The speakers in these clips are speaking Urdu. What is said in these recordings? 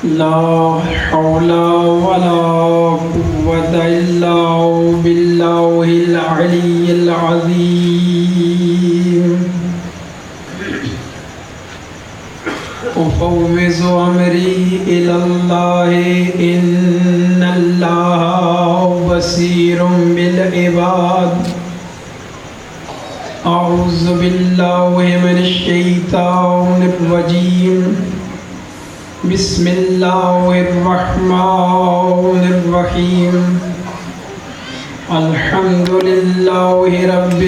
لا حول ولا قوة إلا بالله العلي العظيم. أفوض أمري إلى الله إن الله بصير بالعباد. أعوذ بالله من الشيطان الرجيم. بسم الله الرحمن الرحيم. الحمد لله رب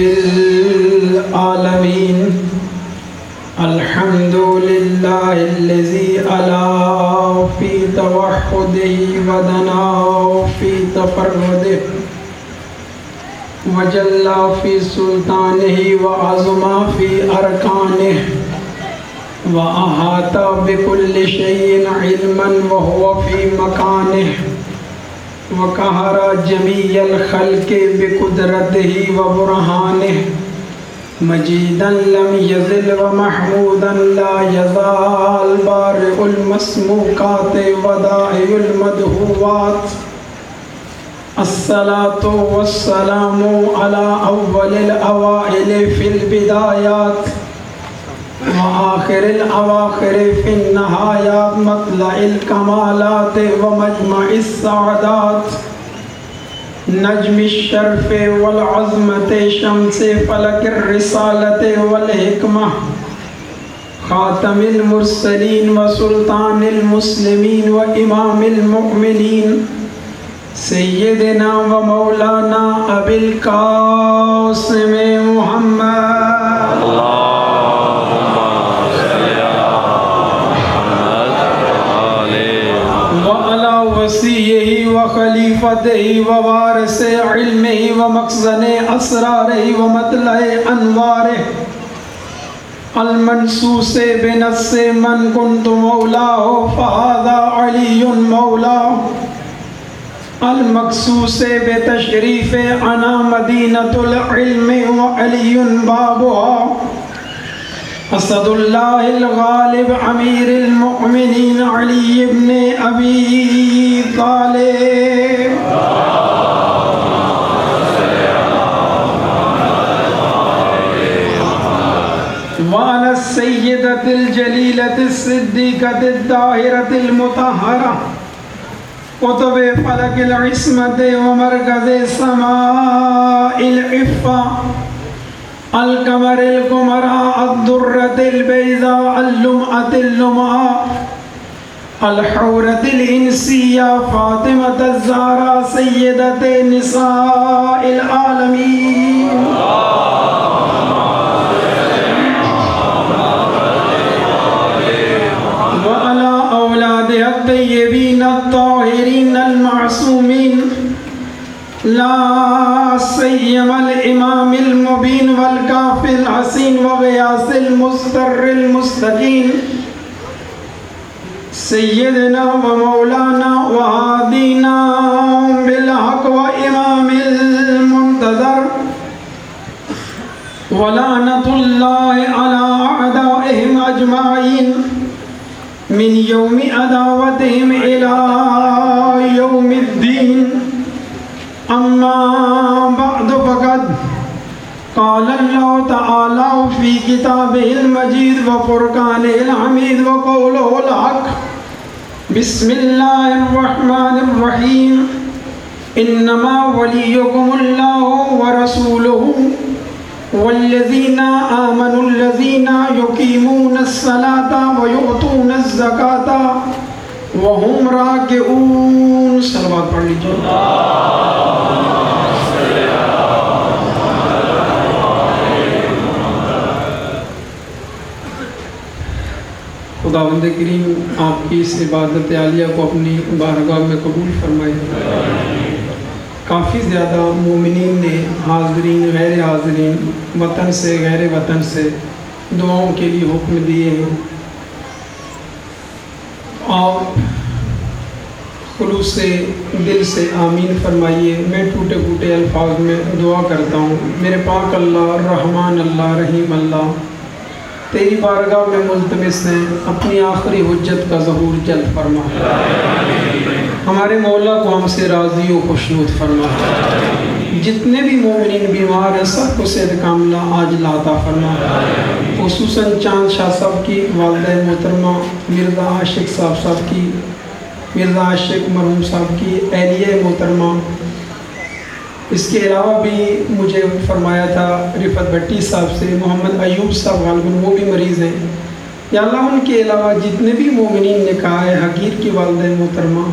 العالمين. الحمد لله الذي ألا في توحده ودنا في تفرده وجل في سلطانه وعظم في أركانه وأحاط بكل شيء علما وهو في مكانه وقهر جميع الخلق بقدرته وبرهانه مجيدا لم يزل ومحمودا لا يزال بارئ المسموقات ودائع المدهوات. الصلاة والسلام على أول الأوائل في البدايات وآخر الأواخر في النهايات مطلع الكمالات ومجمع السعادات نجم الشرف والعظمة شمس فلك الرسالة والحكمة خاتم المرسلين وسلطان المسلمين وإمام المؤمنين سيدنا ومولانا أبي القاسم محمد وصيه وخليفته ووارث علمه ومخزن أسراره ومطلع أنواره المنصوص بنص من كنت مولاه فهذا علي مولاه المخصوص بتشريف أنا مدينة العلم وعلي بابها اسد اللہ الغالب امیر المؤمنین علی بن ابی طالب وعلى السیدۃ الجلیلۃ الصدیقۃ الطاہرۃ المطہرہ قطب فلک العصمت ومرکز سماء العفہ القمر القمراء الدرة البيضاء اللمعة اللمعاء الحورة الإنسية فاطمة الزهراء سيدة نساء العالمين وعلى أولادها الطيبين الطاهرين المعصومين لا سيما الإمام المبين والكافي الحسين وغياث المستر المستقيم سيدنا ومولانا وهادينا بالحق وإمام المنتظر ولعنة الله على أعدائهم أجمعين من يوم عداوتهم إلى يوم الدين. اما بعد فقد قال الله تعالى في كتابه المجيد وفرقانه الحميد وقوله الحق بسم الله الرحمن الرحيم انما وليكم الله ورسوله والذين آمنوا الذين يقيمون الصلاة ويؤتون الزكاة وهم راكعون. صلوات پڑھ لیجیے. خداوند کریم آپ کی اس عبادت عالیہ کو اپنی بارگاہ میں قبول فرمائے. کافی زیادہ مومنین نے حاضرین غیر حاضرین وطن سے غیر وطن سے دعاؤں کے لیے حکم دیے ہیں. آپ خلوص سے دل سے آمین فرمائیے۔ میں ٹوٹے پھوٹے الفاظ میں دعا کرتا ہوں۔ میرے پاک اللہ، رحمان اللہ، رحیم اللہ، تیری بارگاہ میں ملتمس ہیں اپنی آخری حجت کا ظہور جلد فرما۔ ہمارے مولا کو ہم سے راضی و خوشنود فرما۔ جتنے بھی مومنین بیمار ہیں سب کو صحت کاملہ عاجلہ عطا فرما۔ خصوصاً چاند شاہ صاحب کی والدہ محترمہ مرزا عاشق صاحب کی، مرزا عاشق مرحوم صاحب کی اہلیہ محترمہ، اس کے علاوہ بھی مجھے فرمایا تھا رفت بھٹی صاحب سے، محمد ایوب صاحب غالباً وہ بھی مریض ہیں۔ یا اللہ ان کے علاوہ جتنے بھی مومنین نے کہا ہے، حقیر کی والدہ محترمہ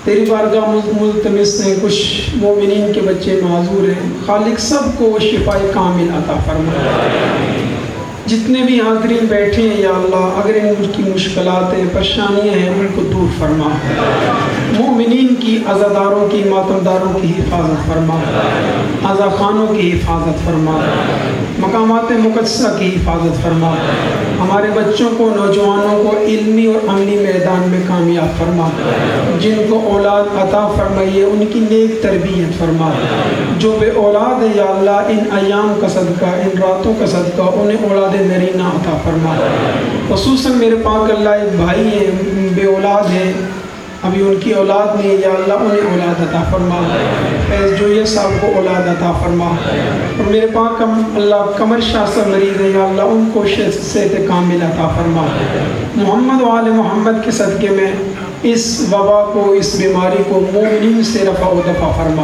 تیری بارگاہ ملتمس ہیں، کچھ مومنین کے بچے معذور ہیں، خالق سب کو شفائے کامل عطا فرما۔ جتنے بھی حاضرین بیٹھے ہیں یا اللہ، اگر ان کی مشکلات ہیں، پریشانیاں ہیں، ان کو دور فرما۔ مومنین کی عزاداروں کی، ماتمداروں کی حفاظت فرما، عزا خانوں کی حفاظت فرما، مقامات مقدسہ کی حفاظت فرما۔ ہمارے بچوں کو، نوجوانوں کو علمی اور عملی میدان میں کامیاب فرما۔ جن کو اولاد عطا فرمائیے ان کی نیک تربیت فرما۔ جو بے اولاد ہے یا اللہ، ان ایام کا صدقہ، ان راتوں کا صدقہ انہیں اولاد نرینہ عطا فرما۔ خصوصاً میرے پاک اللہ ایک بھائی ہیں بے اولاد ہیں، ابھی ان کی اولاد نہیں ہے، یا اللہ انہیں اولاد عطا فرما۔ فیض جویہ صاحب کو اولاد عطا فرما۔ اور میرے پاک اللہ قمر شاہ سے مریض ہے، یا اللہ ان کو صحت کامل عطا فرما۔ محمد و آل محمد کے صدقے میں اس وبا کو، اس بیماری کو مومنین سے رفع و دفع فرما۔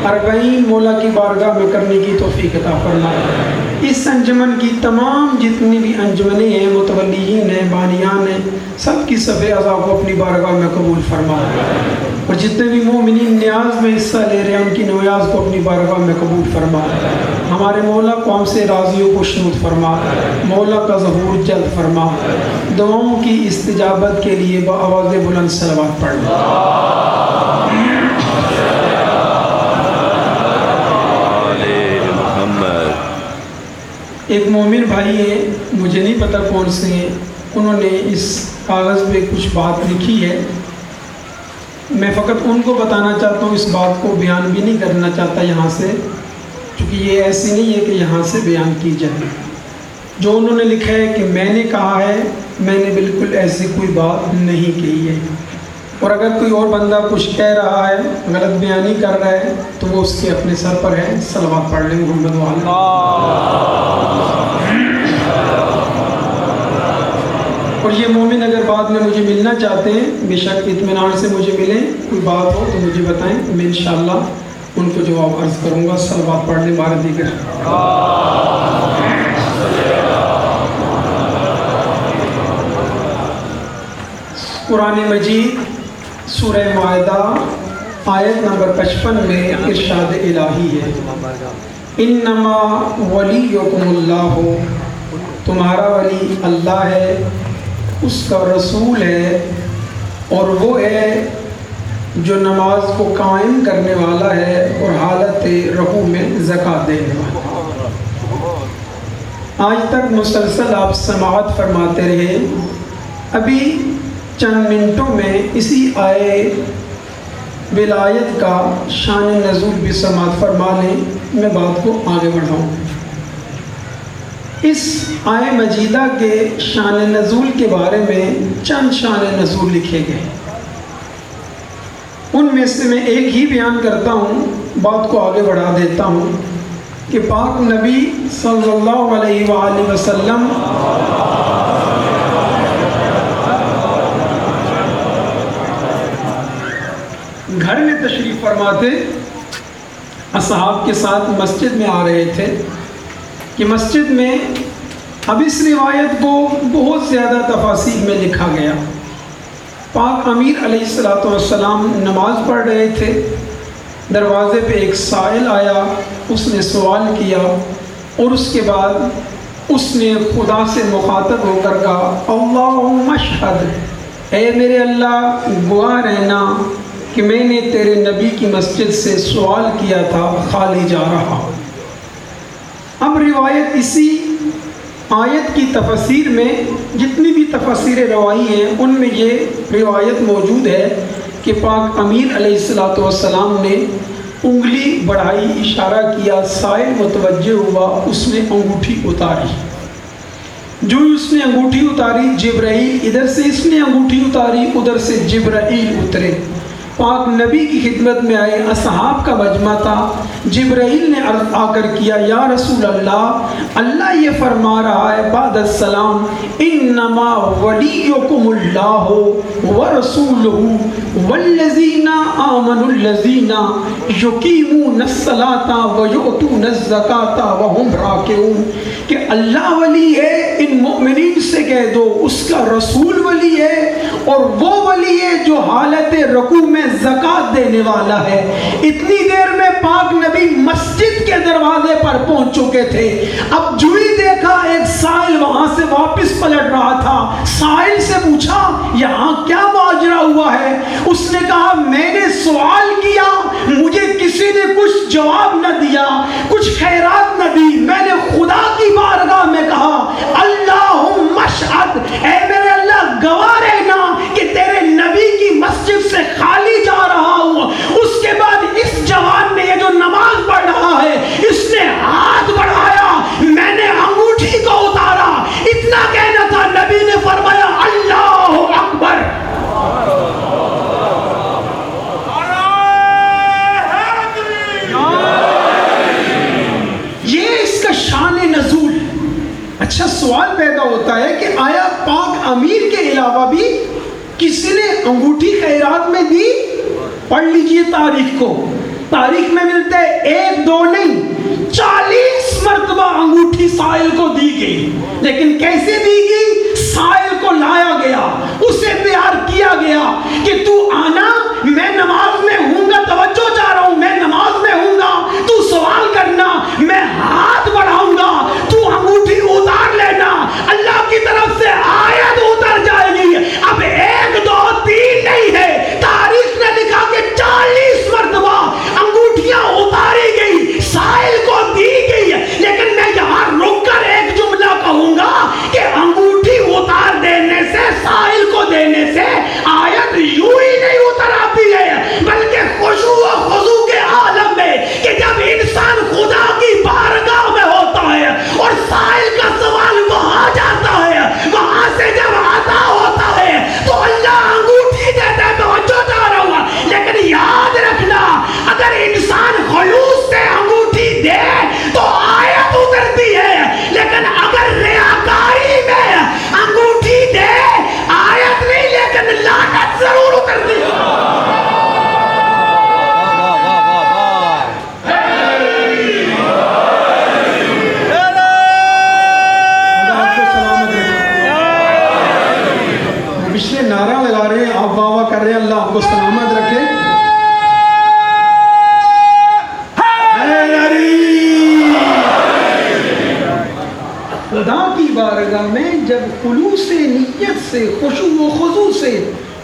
40 مولا کی بارگاہ میں کرنے کی توفیق عطا فرما۔ اس انجمن کی تمام جتنی بھی انجمنیں ہیں، متولیین ہیں، بانیان ہیں، سب کی صف اعضاء کو اپنی بارگاہ میں قبول فرما۔ اور جتنے بھی مومنین نیاز میں حصہ لے رہے ہیں ان کی نیاز کو اپنی بارگاہ میں قبول فرما۔ ہمارے مولا کو ہم سے راضی و خوشنود فرما، مولا کا ظہور جلد فرما۔ دعاؤں کی استجابت کے لیے بآواز بلند صلوات پڑھیں۔ ایک مومن بھائی ہیں، مجھے نہیں پتہ کون سے ہیں، انہوں نے اس کاغذ میں کچھ بات لکھی ہے، میں فقط ان کو بتانا چاہتا ہوں، اس بات کو بیان بھی نہیں کرنا چاہتا یہاں سے، کیونکہ یہ ایسی نہیں ہے کہ یہاں سے بیان کی جائے۔ جو انہوں نے لکھا ہے کہ میں نے کہا ہے، میں نے بالکل ایسی کوئی بات نہیں کہی ہے، اور اگر کوئی اور بندہ کچھ کہہ رہا ہے، غلط بیانی کر رہا ہے تو وہ اس کے اپنے سر پر ہے۔ صلوات پڑھ لیں محمد والے۔ اور یہ مومن اگر بعد میں مجھے ملنا چاہتے ہیں، بے شک اطمینان سے مجھے ملیں، کوئی بات ہو تو مجھے بتائیں، میں انشاءاللہ ان کو جواب عرض کروں گا۔ صلوات پڑھ لیں بارہ دیگر۔ قرآن مجید سورہ معاہدہ آیت نمبر 55 میں ارشاد الہی ہے، انما ولیکم اللہ، تمہارا ولی اللہ ہے، اس کا رسول ہے، اور وہ ہے جو نماز کو قائم کرنے والا ہے اور حالت رکوع میں زکوٰۃ دینے والا۔ آج تک مسلسل آپ سماعت فرماتے رہے، ابھی چند منٹوں میں اسی آئے ولایت کا شان نزول بھی سماعت فرما لیں، میں بات کو آگے بڑھاؤں۔ اس آئے مجیدہ کے شان نزول کے بارے میں چند شان نزول لکھے گئے، ان میں سے میں ایک ہی بیان کرتا ہوں، بات کو آگے بڑھا دیتا ہوں کہ پاک نبی صلی اللہ علیہ وآلہ وسلم گھر میں تشریف فرماتے، اصحاب کے ساتھ مسجد میں آ رہے تھے کہ مسجد میں، اب اس روایت کو بہت زیادہ تفاصیل میں لکھا گیا، پاک امیر علیہ السلام نماز پڑھ رہے تھے، دروازے پہ ایک سائل آیا، اس نے سوال کیا، اور اس کے بعد اس نے خدا سے مخاطب ہو کر کہا، اللہم اشہد، اے میرے اللہ گواہ رہنا کہ میں نے تیرے نبی کی مسجد سے سوال کیا تھا، خالی جا رہا۔ اب روایت اسی آیت کی تفسیر میں جتنی بھی تفسیر روائی ہیں ان میں یہ روایت موجود ہے کہ پاک امیر علیہ الصلوۃ والسلام نے انگلی بڑھائی، اشارہ کیا، سائل متوجہ ہوا، اس نے انگوٹھی اتاری۔ جو اس نے انگوٹھی اتاری، جبرائیل ادھر سے اس نے انگوٹھی اتاری، ادھر سے جبرائیل اترے، پاک نبی کی خدمت میں آئے، اصحاب کا مجمع تھا۔ جبرائیل نے آ کر کیا، یا رسول اللہ، اللہ یہ فرما رہا ہے بعد السلام، انما ولیکم اللہ ورسولہ والذین آمنوا الذین یقیمون الصلاۃ ویؤتون الزکاۃ وہم راکعون، کہ اللہ ولی ہے، ان مؤمنین سے کہہ دو اس کا رسول ولی ہے، اور وہ ولی ہے جو حالت رکوع میں زکوٰۃ دینے والا ہے۔ اتنی دیر میں پاک نبی مسجد کے دروازے پر پہنچ چکے تھے۔ اب جو ہی دیکھا ایک سائل وہاں سے واپس پلٹ رہا تھا، سائل سے پوچھا یہاں کیا ماجرا ہوا ہے؟ اس نے کہا میں نے سوال کیا، مجھے کسی نے کچھ جواب نہ دیا، کچھ خیرات نہ دی، میں نے خدا کی بارگاہ میں کہا اللہم اشہد، اے میرے اللہ گواہ رہنا کہ تیرے نبی کی مسجد سے خالی جا رہا ہوں۔ اس کے بعد اس جوان نے، یہ جو نماز پڑھ رہا ہے، اس نے ہاتھ بڑھایا، میں نے انگوٹھی کو اتارا، اتنا کہنا تھا، نبی نے فرمایا اللہ اکبر۔ یہ اس کا شان نزول۔ اچھا سوال پیدا ہوتا ہے کہ آیا پاک امیر کے علاوہ بھی کسی نے انگوٹھی خیرات میں دی؟ پڑھ لیجئے تاریخ کو، تاریخ میں ملتا ہے 1 2 نہیں 40 مرتبہ انگوٹھی سائل کو دی گئی۔ لیکن کیسے دی گئی؟ سائل کو لایا گیا، اسے پیار کیا گیا کہ تو آنا، میں نماز میں ہوں گا، توجہ چاہ رہا ہوں، میں نماز میں ہوں گا، تو سوال کرنا، میں ہاتھ بڑھاؤں گا، تو انگوٹھی اتار لینا، اللہ کی طرف سے آیت اتر جائے گی۔ اب 1 2 3 نہیں ہے، تاریخ نے لکھا کہ 40 مرتبہ انگوٹھیاں اتاری گئی، سائل کو دی گئی۔ لیکن میں یہاں رک کر ایک جملہ کہوں گا کہ انگوٹھی اتار دینے سے، سائل کو دینے سے آیت یوں ہی نہیں اتر آتی ہے، بلکہ خشوع و خضوع کے عالم میں، کہ جب انسان خدا کی بارگاہ میں ہوتا ہے اور سائل کا سوال وہاں جاتا ہے، وہاں سے جب آتا ہوتا ہے تو اللہ انگوٹھی دیتا ہے۔ توجہ چاہ رہا ہوں، لیکن یاد رکھنا اگر انسان خلوص سے انگوٹھی دے تو آیت اترتی ہے، لیکن اگر ریاکاری میں انگوٹھی دے آیت نہیں لیکن لعنت ضرور اترتی ہے۔ پچھلے نعرہ لگا رہے ہیں، آپ واہ واہ کر رہے ہیں، اللہ آپ کو سلامت رکھے۔ خدا کی بارگاہ میں جب خلوص نیت سے، خشوع و خضوع سے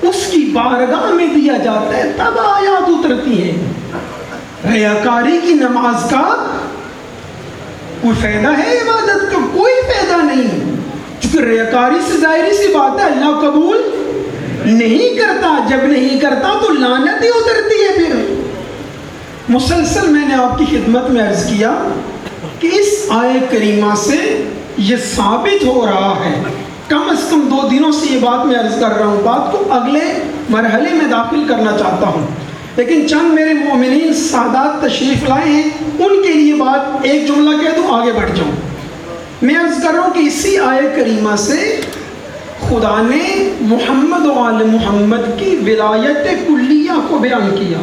اس کی بارگاہ میں دیا جاتا ہے تب آیات اترتی ہیں۔ ریاکاری کی نماز کا کوئی فائدہ ہے؟ عبادت کا کوئی فائدہ نہیں، چونکہ ریاکاری سے ظاہری سی بات ہے اللہ قبول نہیں کرتا، جب نہیں کرتا تو لعنت ہی اترتی ہے۔ پھر مسلسل میں نے آپ کی خدمت میں عرض کیا کہ اس آیت کریمہ سے یہ ثابت ہو رہا ہے، کم از کم 2 دنوں سے یہ بات میں عرض کر رہا ہوں، بات کو اگلے مرحلے میں داخل کرنا چاہتا ہوں، لیکن چند میرے مومنین سادات تشریف لائے ہیں، ان کے لیے بات ایک جملہ کہہ دوں آگے بڑھ جاؤں۔ میں عرض کر رہا ہوں کہ اسی آیت کریمہ سے خدا نے محمد و آل محمد کی ولایت کلیہ کو بیان کیا۔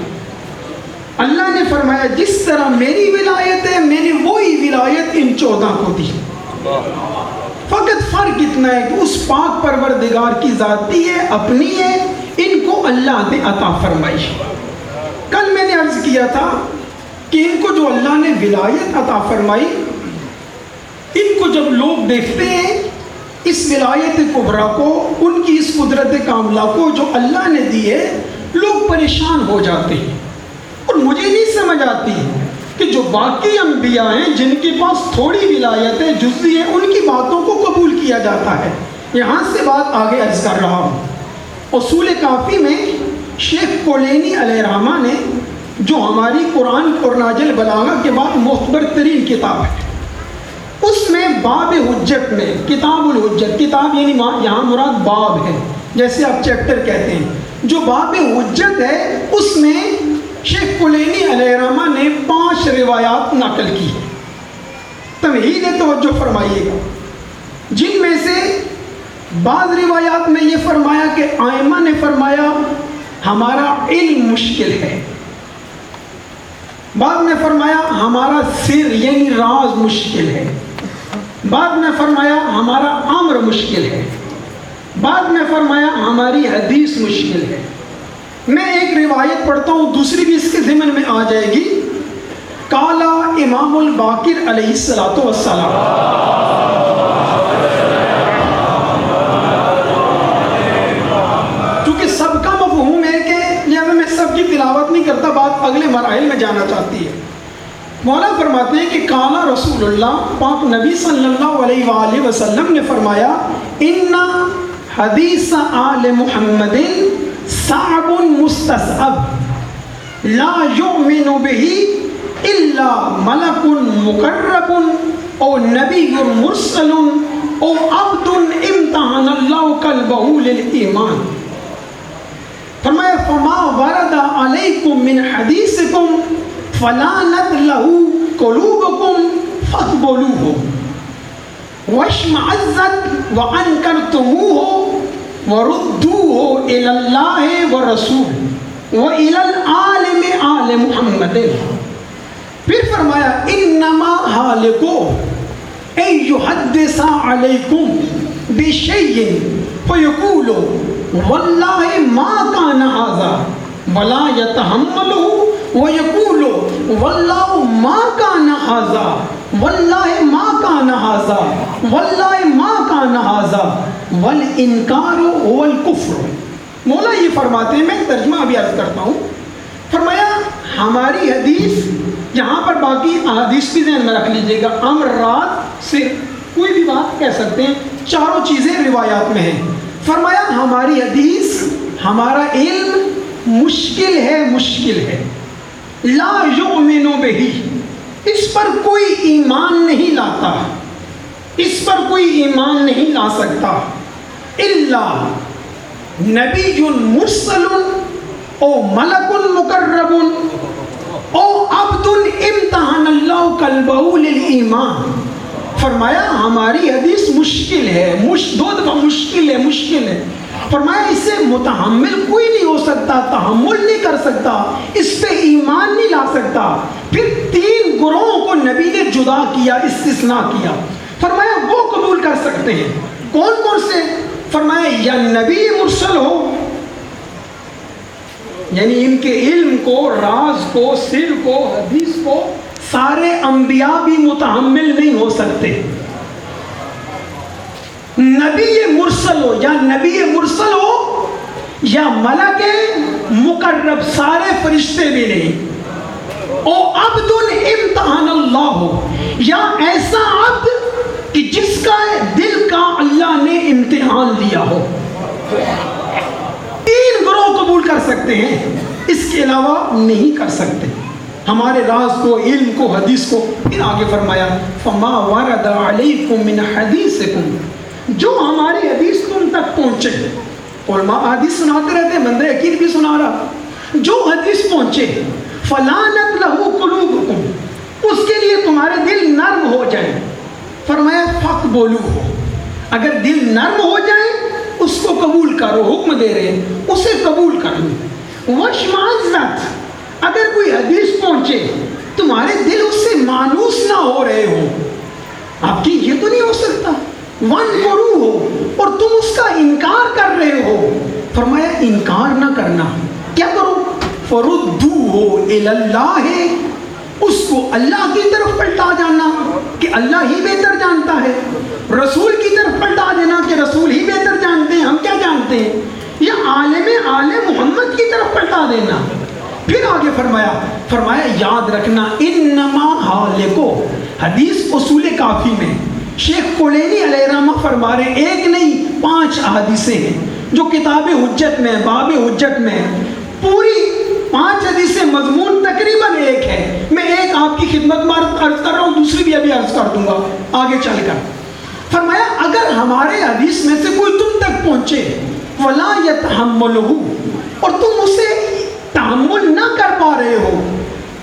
اللہ نے فرمایا جس طرح میری ولایت ہے، میں نے وہی ولایت ان 14 کو دی۔ فقط فرق اتنا ہے کہ اس پاک پروردگار کی ذاتی ہے، اپنی ہے، ان کو اللہ نے عطا فرمائی۔ کل میں نے عرض کیا تھا کہ ان کو جو اللہ نے ولایت عطا فرمائی، ان کو جب لوگ دیکھتے ہیں اس ولایت کبریٰ کو، ان کی اس قدرت کاملہ کو جو اللہ نے دی ہے، لوگ پریشان ہو جاتے ہیں، اور مجھے نہیں سمجھ آتی کہ جو باقی انبیاء ہیں جن کے پاس تھوڑی ولایت ہے، جزوی ہے، ان کی باتوں کو قبول کیا جاتا ہے۔ یہاں سے بات آگے عرض کر رہا ہوں۔ اصول کافی میں شیخ کولینی علیہ رحمہ نے، جو ہماری قرآن اور ناجل بلاغہ کے بعد معتبر ترین کتاب ہے، اس میں باب حجت میں کتاب الحجت، کتاب یعنی یہاں مراد باب ہے، جیسے آپ چیپٹر کہتے ہیں، جو باب حجت ہے اس میں شیخ کولینی علیہ رحمہ نے 5 روایات نقل کی ہے۔ تمہید توجہ فرمائیے گا، جن میں سے بعض روایات میں یہ فرمایا کہ ائمہ نے فرمایا ہمارا علم مشکل ہے، بعد میں فرمایا ہمارا سر یعنی راز مشکل ہے، بعد میں فرمایا ہمارا امر مشکل ہے، بعد میں فرمایا ہماری حدیث مشکل ہے۔ میں ایک روایت پڑھتا ہوں، دوسری بھی اس کے ضمن میں آ جائے گی۔ قالا امام الباقر علیہ السلام، چونکہ سب کا مفہوم ہے کہ لہذا میں سب کی تلاوت نہیں کرتا، بات اگلے مراحل میں جانا چاہتی ہے۔ مولا فرماتے ہیں کہ قالا رسول اللہ، پاک نبی صلی اللہ علیہ وآلہ وسلم نے فرمایا، ان حدیث آل محمد صعب مستصعب لا یؤمن به الا ملک مقرب او نبی مرسل او عبد امتحن اللہ قلبہ للایمان۔ فرمایا فما ورد علیکم من حدیثکم فلانت له قلوبکم فاقبلوه واشمعزت وانکرتموه وردوه الى اللہ ورسول والى العالم آل محمد۔ پھر فرمایا انما حالکو ان یحدث علیکم بشیء فیقول واللہ ما کان ھذا ولا یتحملہ ویقول واللہ ما کان ھذا واللہ ما کان ھذا واللہ ما کان ھذا والانکار هو الکفر۔ مولا یہ فرماتے ہیں، میں ترجمہ ابھی عرض کرتا ہوں، فرمایا ہماری حدیث، یہاں پر باقی احادیث بھی ذہن میں رکھ لیجئے گا، امر رات صرف کوئی بھی بات کہہ سکتے ہیں، چاروں چیزیں روایات میں ہیں۔ فرمایا ہماری حدیث، ہمارا علم مشکل ہے، مشکل ہے، لا یؤمن بہ، اس پر کوئی ایمان نہیں لاتا، اس پر کوئی ایمان نہیں لا سکتا، الا نبی مرسل او ملک مقرب او عبد امتحن اللہ قلبہ للایمان۔ فرمایا ہماری حدیث مشکل ہے، دو دفعہ مشکل ہے، فرمایا اسے متحمل کوئی نہیں ہو سکتا، تحمل نہیں کر سکتا، اس پہ ایمان نہیں لا سکتا۔ پھر 3 گروہوں کو نبی نے جدا کیا، استثناء کیا، فرمایا وہ قبول کر سکتے ہیں۔ کون کون سے؟ فرمایا یا نبی مرسل ہو، یعنی ان کے علم کو، راز کو، سر کو، حدیث کو سارے انبیاء بھی متحمل نہیں ہو سکتے۔ نبی مرسل ہو، یا نبی مرسل ہو یا ملک مقرب، سارے فرشتے بھی نہیں، او عبد امتحان اللہ ہو، یا ایسا عبد کہ جس کا دل کا اللہ نے امتحان لیا ہو۔ 3 گروہ قبول کر سکتے ہیں، اس کے علاوہ نہیں کر سکتے، ہمارے راز کو، علم کو، حدیث کو۔ پھر آگے فرمایا فما ورد علیکم من حدیثکم، جو ہماری حدیث تم تک پہنچے، علماء حدیث سناتے رہتے ہیں، بندہ یقین بھی سنا رہا، جو حدیث پہنچے، فلانت لہو قلوبکم، اس کے لیے تمہارے دل نرم ہو جائیں۔ فرمایا فاقبلوہ، اگر دل نرم ہو جائے اس کو قبول کرو، حکم دے رہے ہیں اسے قبول کرو۔ واشمعزت، اگر کوئی حدیث پہنچے تمہارے دل اس سے مانوس نہ ہو رہے ہو، آپ کی یہ تو نہیں ہو سکتا، وانکرو ہو، اور تم اس کا انکار کر رہے ہو، فرمایا انکار نہ کرنا، کیا کرو؟ فردوہ الی اللہ، اس کو اللہ کی طرف پلٹا جانا کہ اللہ ہی بہتر جانتا ہے، رسول کی طرف پلٹا دینا کہ رسول ہی بہتر جانتے ہیں، ہم کیا جانتے ہیں، یا عالم آل محمد کی طرف پلٹا دینا۔ پھر آگے فرمایا یاد رکھنا انما حالکو، حدیث اصول کافی میں شیخ کلینی علیہ الرحمہ فرما رہے ایک نہیں 5 احادیثیں ہیں جو کتاب حجت میں، باب حجت میں، پوری 5 حدیثیں مضمون تقریباً ایک ہے. میں ایک آپ کی خدمت میں عرض کر رہا ہوں، دوسری بھی ابھی عرض کر دوں گا آگے چل کر. فرمایا اگر ہمارے حدیث میں سے کوئی تم تک پہنچے ولا یتحملہ، اور تم اسے تحمل نہ کر پا رہے ہو،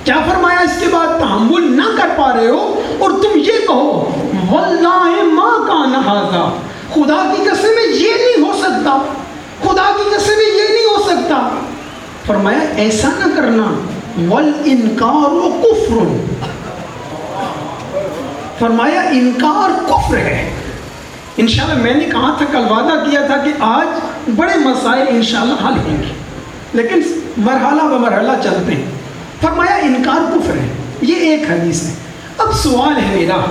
کیا فرمایا اس کے بعد؟ تحمل نہ کر پا رہے ہو اور تم یہ کہو واللہ ما کان ھذا، خدا کی قسم یہ نہیں ہو سکتا، خدا کی قسم یہ نہیں ہو سکتا. فرمایا ایسا نہ کرنا، والانکار کفر، فرمایا انکار کفر ہے. انشاءاللہ میں نے کہا تھا، کل وعدہ کیا تھا کہ آج بڑے مسائل انشاءاللہ حل ہوں گے، لیکن مرحلہ بمرحلہ چلتے ہیں. فرمایا انکار کفر ہے. یہ ایک حدیث ہے. اب سوال ہے میرا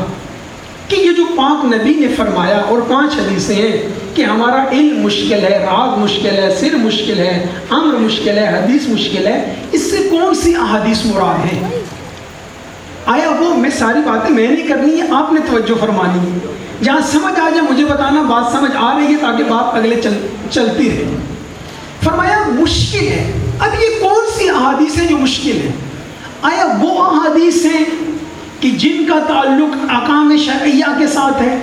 کہ یہ جو پاک نبی نے فرمایا اور 5 حدیثیں ہیں کہ ہمارا علم مشکل ہے، راز مشکل ہے، سر مشکل ہے، امر مشکل ہے، حدیث مشکل ہے، اس سے کون سی احادیث مراد ہیں؟ آیا وہ میں ساری باتیں میں نہیں کرنی ہے، آپ نے توجہ فرمانی ہے. جہاں سمجھ آ جائے مجھے بتانا بات سمجھ آ رہی ہے تاکہ بات اگلے چلتی رہے. فرمایا مشکل ہے. اب یہ کون سی احادیث ہیں جو مشکل ہیں؟ آیا وہ احادیث ہیں کہ جن کا تعلق احکام شرعیہ کے ساتھ ہے،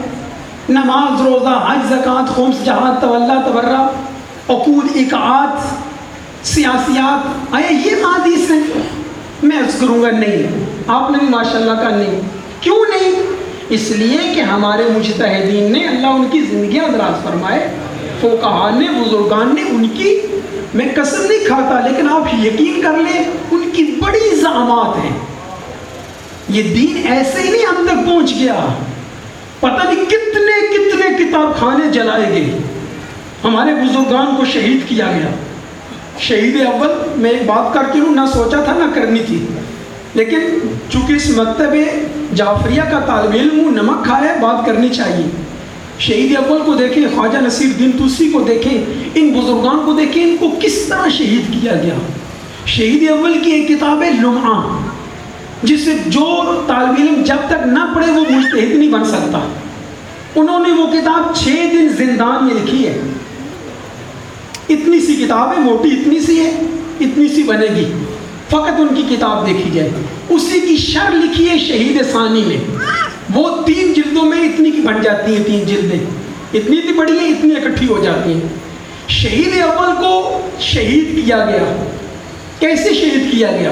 نماز، روزہ، حج، زکوٰۃ، خمس، جہاد، تولا، تبرع، عقود، اقعات، سیاسیات، آیا یہ احادیث ہیں؟ میں عرض کروں گا نہیں. آپ نے بھی ماشاءاللہ کہا نہیں. کیوں نہیں؟ اس لیے کہ ہمارے مجتہدین نے، اللہ ان کی زندگیاں دراز فرمائے، فقہاء نے، بزرگان نے ان کی، میں قسم نہیں کھاتا لیکن آپ یقین کر لیں ان کی بڑی زعامات ہیں. یہ دین ایسے ہی نہیں ہم تک پہنچ گیا، پتہ نہیں کتنے کتنے کتاب خانے جلائے گئے، ہمارے بزرگان کو شہید کیا گیا. شہید اول میں ایک بات کر کے نہ سوچا تھا نہ کرنی تھی، لیکن چونکہ اس مکتب جعفریہ کا طالب علم ہوں، نمک کھایا ہے، بات کرنی چاہیے. شہید اول کو دیکھیں، خواجہ نصیر الدین طوسی کو دیکھیں، ان بزرگان کو دیکھیں، ان کو کس طرح شہید کیا گیا. شہید اول کی ایک کتاب ہے لمعہ، جسے جو طالب علم جب تک نہ پڑھے وہ مجتہد نہیں بن سکتا. انہوں نے وہ کتاب 6 دن زندان میں لکھی ہے. اتنی سی کتاب ہے، موٹی اتنی سی ہے، اتنی سی بنے گی، فقط ان کی کتاب دیکھی جائے. اسی کی شرح لکھی ہے شہید ثانی میں، وہ 3 جلدوں میں اتنی کی بن جاتی ہیں. 3 جلدیں اتنی اتنی بڑی ہیں، اتنی اکٹھی ہو جاتی ہیں. شہید اول کو شہید کیا گیا. کیسے شہید کیا گیا؟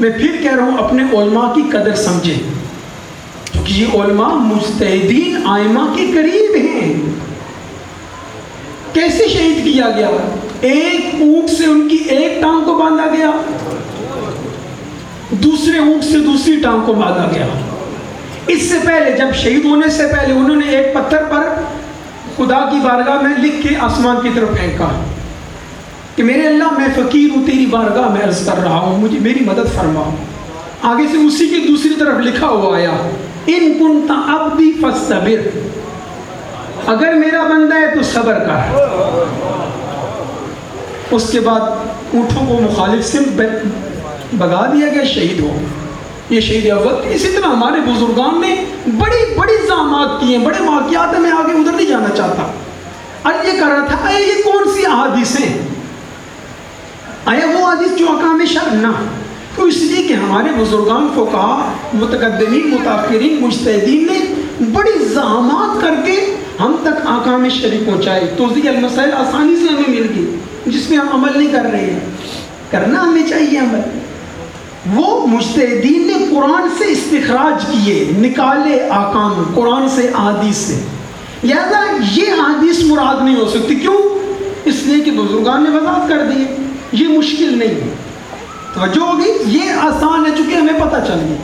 میں پھر کہہ رہا ہوں اپنے علماء کی قدر سمجھیں، کیونکہ یہ علماء مجتہدین ائمہ کے قریب ہیں. کیسے شہید کیا گیا؟ ایک اونٹ سے ان کی ایک ٹانگ کو باندھا گیا، دوسرے اونٹ سے دوسری ٹانگ کو باندھا گیا. اس سے پہلے، جب شہید ہونے سے پہلے، انہوں نے ایک پتھر پر خدا کی بارگاہ میں لکھ کے آسمان کی طرف پھینکا کہ میرے اللہ میں فقیر ہوں، تیری بارگاہ میں عرض کر رہا ہوں، مجھے میری مدد فرما. آگے سے اسی کی دوسری طرف لکھا ہوا آیا ان کنت عبدی فاصطبر، اگر میرا بندہ ہے تو صبر کر. اس کے بعد اونٹوں کو مخالف سمت بگا دیا گیا، شہید ہو. یہ شہید اول. اسی طرح ہمارے بزرگان نے بڑی بڑی زعامات کی ہیں، بڑے واقعات ہیں، میں آگے ادھر نہیں جانا چاہتا. اب یہ کر رہا تھا یہ کون سی احادیثیں؟ آیا وہ حدیث جو احکام شرع نہ، تو اس لیے کہ ہمارے بزرگان فقہاء، متقدمین، متاخرین، مجتہدین نے بڑی زعامات کر کے ہم تک احکام شرع پہنچائے. توضیح المسائل آسانی سے ہمیں مل گئی، جس میں ہم عمل نہیں کر رہے ہیں. کرنا ہمیں چاہیے عمل. وہ مجتہدین نے قرآن سے استخراج کیے، نکالے احکام قرآن سے، احادیث سے. لہذا یہ احادیث مراد نہیں ہو سکتی. کیوں؟ اس لیے کہ بزرگان نے وضاحت کر دی ہے. یہ مشکل نہیں ہے. توجہ ہوگی، یہ آسان ہے چونکہ ہمیں پتہ چل گیا.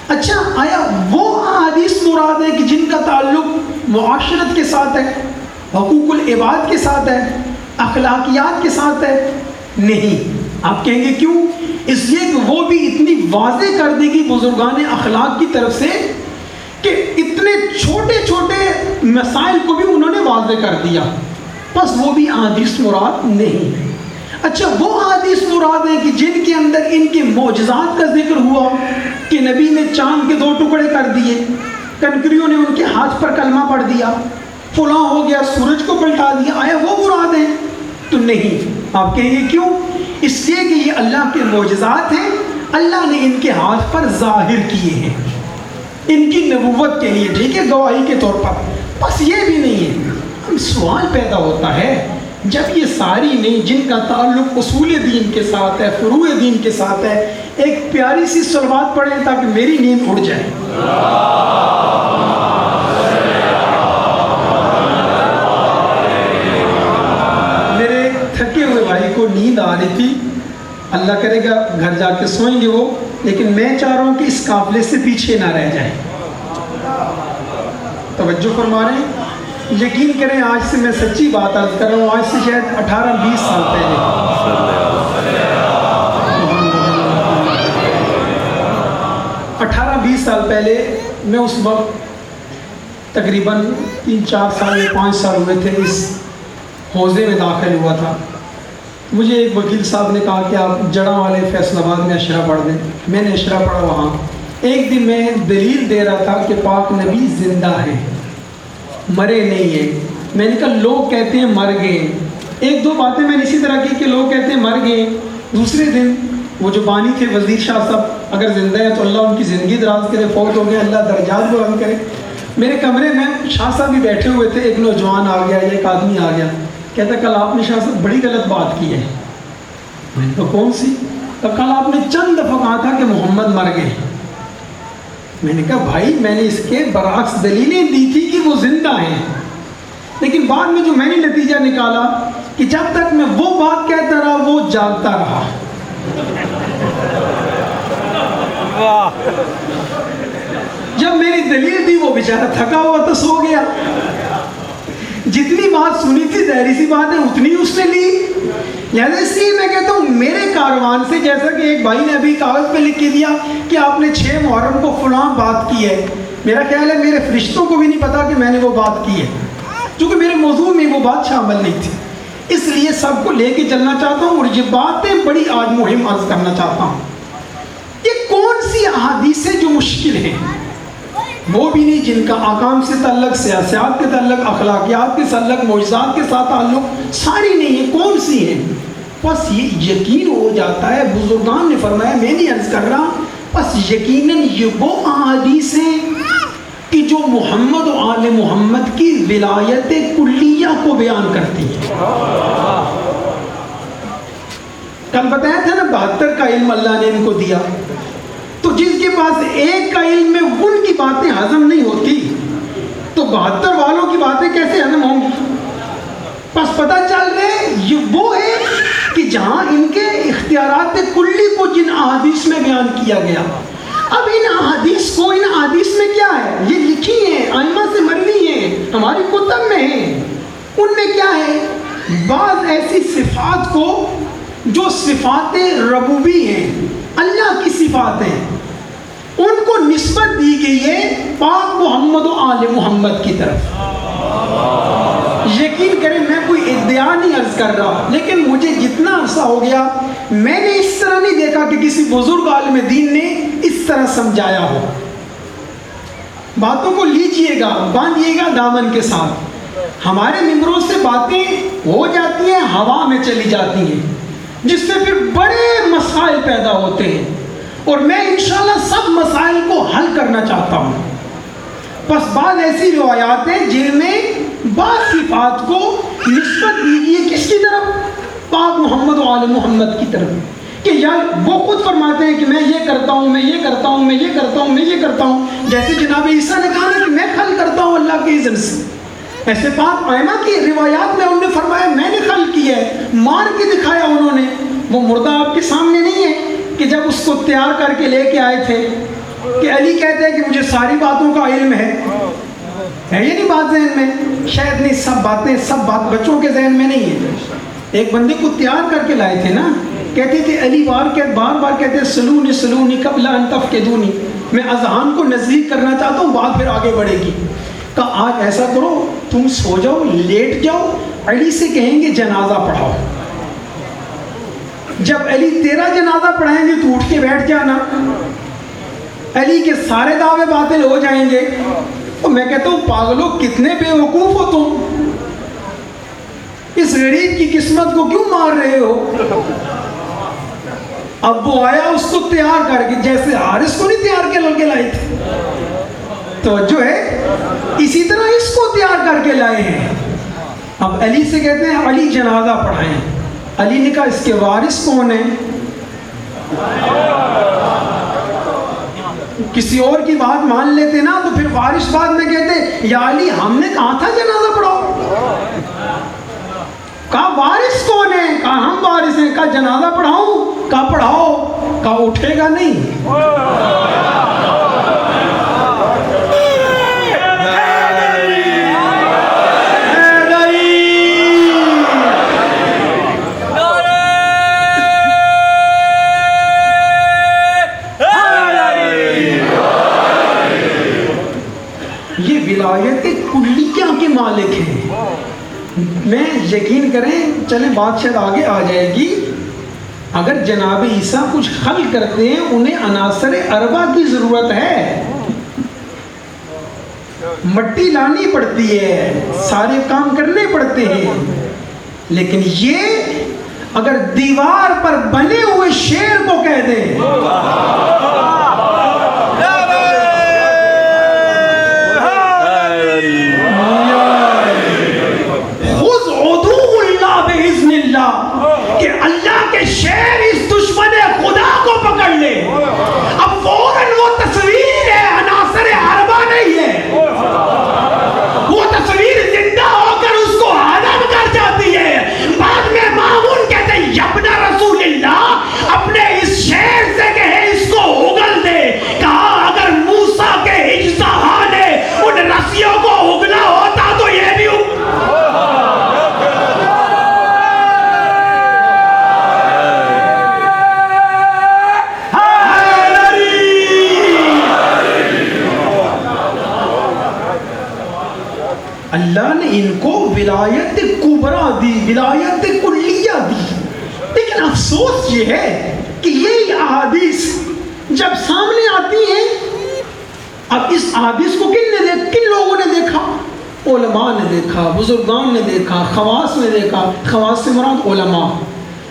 اچھا، آیا وہ احادیث مراد ہے کہ جن کا تعلق معاشرت کے ساتھ ہے، حقوق العباد کے ساتھ ہے، اخلاقیات کے ساتھ ہے؟ نہیں. آپ کہیں گے کیوں؟ اس لیے کہ وہ بھی اتنی واضح کر دے گی بزرگان اخلاق کی طرف سے کہ اتنے چھوٹے چھوٹے مسائل کو بھی انہوں نے واضح کر دیا. بس وہ بھی احادیث مراد نہیں ہے. اچھا وہ احادیث مراد ہیں کہ جن کے اندر ان کے معجزات کا ذکر ہوا کہ نبی نے چاند کے 2 ٹکڑے کر دیے، کنکریوں نے ان کے ہاتھ پر کلمہ پڑھ دیا، فلاں ہو گیا، سورج کو پلٹا دیا، آیا وہ مراد ہیں؟ تو نہیں۔ آپ کہیں گے کیوں؟ اس لیے کہ یہ اللہ کے معجزات ہیں، اللہ نے ان کے ہاتھ پر ظاہر کیے ہیں ان کی نبوت کے لیے، ٹھیک ہے، گواہی کے طور پر، بس یہ بھی نہیں ہے۔ اب سوال پیدا ہوتا ہے جب یہ ساری نہیں جن کا تعلق اصول دین کے ساتھ ہے، فروع دین کے ساتھ ہے، ایک پیاری سی صلوات پڑھیں تاکہ میری نیند اڑ جائے۔ میرے تھکے ہوئے بھائی کو نیند آ رہی تھی، اللہ کرے گا گھر جا کے سوئیں گے وہ، لیکن میں چاہ رہا ہوں کہ اس قافلے سے پیچھے نہ رہ جائیں۔ توجہ فرما رہے ہیں؟ یقین کریں آج سے میں سچی بات عرض کر رہا ہوں، آج سے شاید 18-20 سال پہلے 18-20 سال پہلے میں اس وقت تقریباً 3-4 سال یا 5 سال ہوئے تھے، اس حوزے میں داخل ہوا تھا۔ مجھے ایک وکیل صاحب نے کہا کہ آپ جڑاں والے فیصل آباد میں اشرا پڑھ دیں۔ میں نے اشرا پڑھا وہاں۔ ایک دن میں دلیل دے رہا تھا کہ پاک نبی زندہ ہیں، مرے نہیں ہیں۔ میں نے کہا لوگ کہتے ہیں مر گئے۔ 1-2 باتیں میں نے اسی طرح کی کہ لوگ کہتے ہیں مر گئے۔ دوسرے دن وہ جو بانی تھے وزیر شاہ صاحب، اگر زندہ ہیں تو اللہ ان کی زندگی دراز کرے، فوت ہو گئے اللہ درجات بلند کرے۔ میرے کمرے میں شاہ صاحب بھی بیٹھے ہوئے تھے، ایک نوجوان آ گیا، ایک آدمی آ گیا، کہتا کل آپ نے شاہ صاحب بڑی غلط بات کی ہے۔ میں نے کہا کون سی؟ تو کل آپ نے چند دفعہ کہا تھا کہ محمد مر گئے۔ میں نے کہا بھائی میں نے اس کے برعکس دلیلیں دی تھی کہ وہ زندہ ہیں، لیکن بعد میں جو میں نے نتیجہ نکالا کہ جب تک میں وہ بات کہتا رہا وہ جاگتا رہا۔ جب میری دلیل دی وہ بیچارہ تھکا ہوا تو سو گیا۔ جتنی بات سنی تھی ظاہری سی بات ہے اتنی اس نے لی۔ لہٰذا اس لیے میں کہتا ہوں میرے کاروان سے، جیسا کہ ایک بھائی نے ابھی کاغذ پہ لکھ کے دیا کہ آپ نے 6 محرم کو فلاں بات کی ہے، میرا خیال ہے میرے فرشتوں کو بھی نہیں پتا کہ میں نے وہ بات کی ہے، کیونکہ میرے موضوع میں وہ بات شامل نہیں تھی۔ اس لیے سب کو لے کے چلنا چاہتا ہوں اور یہ باتیں بڑی آج مہم عرض کرنا چاہتا ہوں۔ یہ کون سی احادیث ہیں جو مشکل ہیں؟ وہ بھی نہیں جن کا احکام سے تعلق، سیاست کے تعلق، اخلاقیات کے تعلق، معجزات کے ساتھ تعلق، ساری نہیں ہیں۔ کون سی ہیں؟ بس یہ یقین ہو جاتا ہے، بزرگان نے فرمایا، میں نہیں عرض کر رہا، بس یقیناً یہ وہ احادیث ہیں کہ جو محمد و آل محمد کی ولایت کلیہ کو بیان کرتی ہیں۔ کل بتایا تھا نا 72 کا علم اللہ نے ان کو دیا، تو جس کے پاس ایک کا علم میں ان کی باتیں ہضم نہیں ہوتی تو 72 والوں کی باتیں کیسے ہضم ہوں گی؟ بس پتہ چل رہے یہ وہ ہے کہ جہاں ان کے اختیارات کلی کو جن احادیث میں بیان کیا گیا۔ اب ان احادیث کو، ان احادیث میں کیا ہے؟ یہ لکھی ہیں، ائمہ سے مروی ہیں، ہماری کتب میں ہیں۔ ان میں کیا ہے؟ بعض ایسی صفات کو جو صفات ربوبی ہیں، اللہ کی صفات ہیں، ان کو نسبت دی گئی ہے پاک محمد و آل محمد کی طرف۔ یقین کریں میں کوئی ادعا نہیں عرض کر رہا، لیکن مجھے جتنا عرصہ ہو گیا میں نے اس طرح نہیں دیکھا کہ کسی بزرگ عالم دین نے اس طرح سمجھایا ہو۔ باتوں کو لیجئے گا، باندھیے گا دامن کے ساتھ۔ ہمارے ممبروں سے باتیں ہو جاتی ہیں، ہوا میں چلی جاتی ہیں، جس سے پھر بڑے مسائل پیدا ہوتے ہیں، اور میں انشاءاللہ سب مسائل کو حل کرنا چاہتا ہوں۔ بس بعض ایسی روایات ہیں جن میں بعض صفات کو نسبت دی گئی ہے کس کی طرف؟ پاک محمد و آل محمد کی طرف، کہ یار وہ خود فرماتے ہیں کہ میں یہ کرتا ہوں، میں یہ کرتا ہوں، میں یہ کرتا ہوں، میں یہ کرتا ہوں، جیسے جناب عیسیٰ نے کہا نا کہ میں خلق کرتا ہوں اللہ کے اذن سے، ایسے پاک ائمہ کی روایات میں انہوں نے فرمایا میں نے خلق کیا ہے، مار کے دکھایا انہوں نے۔ وہ مردہ آپ کے سامنے نہیں ہے کہ جب اس کو تیار کر کے لے کے آئے تھے کہ علی کہتے ہیں کہ مجھے ساری باتوں کا علم ہے یہ نہیں بات ذہن میں؟ شاید نہیں، سب باتیں، سب بات بچوں کے ذہن میں نہیں ہے۔ ایک بندے کو تیار کر کے لائے تھے نا، کہتے تھے علی بار بار کہتے سلونی سلونی قبل ان تفقدونی، میں اذہان کو نزدیک کرنا چاہتا ہوں، بات پھر آگے بڑھے گی۔ کہا آج ایسا کرو تم سو جاؤ، لیٹ جاؤ، علی سے کہیں گے جنازہ پڑھاؤ۔ جب علی تیرا جنازہ پڑھائیں گے تو اٹھ کے بیٹھ جانا، علی کے سارے دعوے باطل ہو جائیں گے۔ اور میں کہتا ہوں پاگلوں کتنے بے وقوف ہو تم، اس غریب کی قسمت کو کیوں مار رہے ہو؟ اب وہ آیا اس کو تیار کر کے، جیسے حارث کو نہیں تیار کے لائے تھے، توجہ ہے، اسی طرح اس کو تیار کر کے لائے ہیں۔ اب علی سے کہتے ہیں علی جنازہ پڑھائیں۔ علی نے کہا اس کے وارث کون ہیں؟ کسی اور کی بات مان لیتے نا تو پھر وارث بعد میں کہتے یا علی ہم نے کہا تھا جنازہ پڑھاؤ، کہا وارث کون ہے؟ کہا ہم وارث ہیں۔ کہا جنازہ پڑھاؤں؟ کہا پڑھاؤ۔ کہا اٹھے گا نہیں۔ یہ ولایت کلیہ کے مالک ہیں۔ میں یقین کریں، چلیں بات شاید آگے آ جائے گی، اگر جناب عیسیٰ کچھ خل کرتے ہیں انہیں عناصر اربع کی ضرورت ہے، مٹی لانی پڑتی ہے، سارے کام کرنے پڑتے ہیں، لیکن یہ اگر دیوار پر بنے ہوئے شیر کو کہہ دیں کہ اللہ کے شیر اس دشمن خدا کو پکڑ لے، اب فوراً وہ تصویر ہے، عناصر اربع نہیں ہے، وہ تصویر زندہ ہو کر اس کو ہدم کر جاتی ہے۔ بعد میں مامون کہتے ہیں یبن رسول اللہ اپنے اس شیر سے کہے اس کو اگل دے۔ کہا اگر موسیٰ کے اجزہا نے ان رسیوں کو اگلا ہوتا تو یہ بھی اللہ نے ان کو ولایت کبریٰ دی، ولایت کلیہ دی، لیکن افسوس یہ ہے کہ یہ احادیث جب سامنے آتی ہیں، اب اس احادیث کو کن لوگوں نے دیکھا؟ علماء نے دیکھا، بزرگان نے دیکھا، خواص نے دیکھا، خواص سے مراد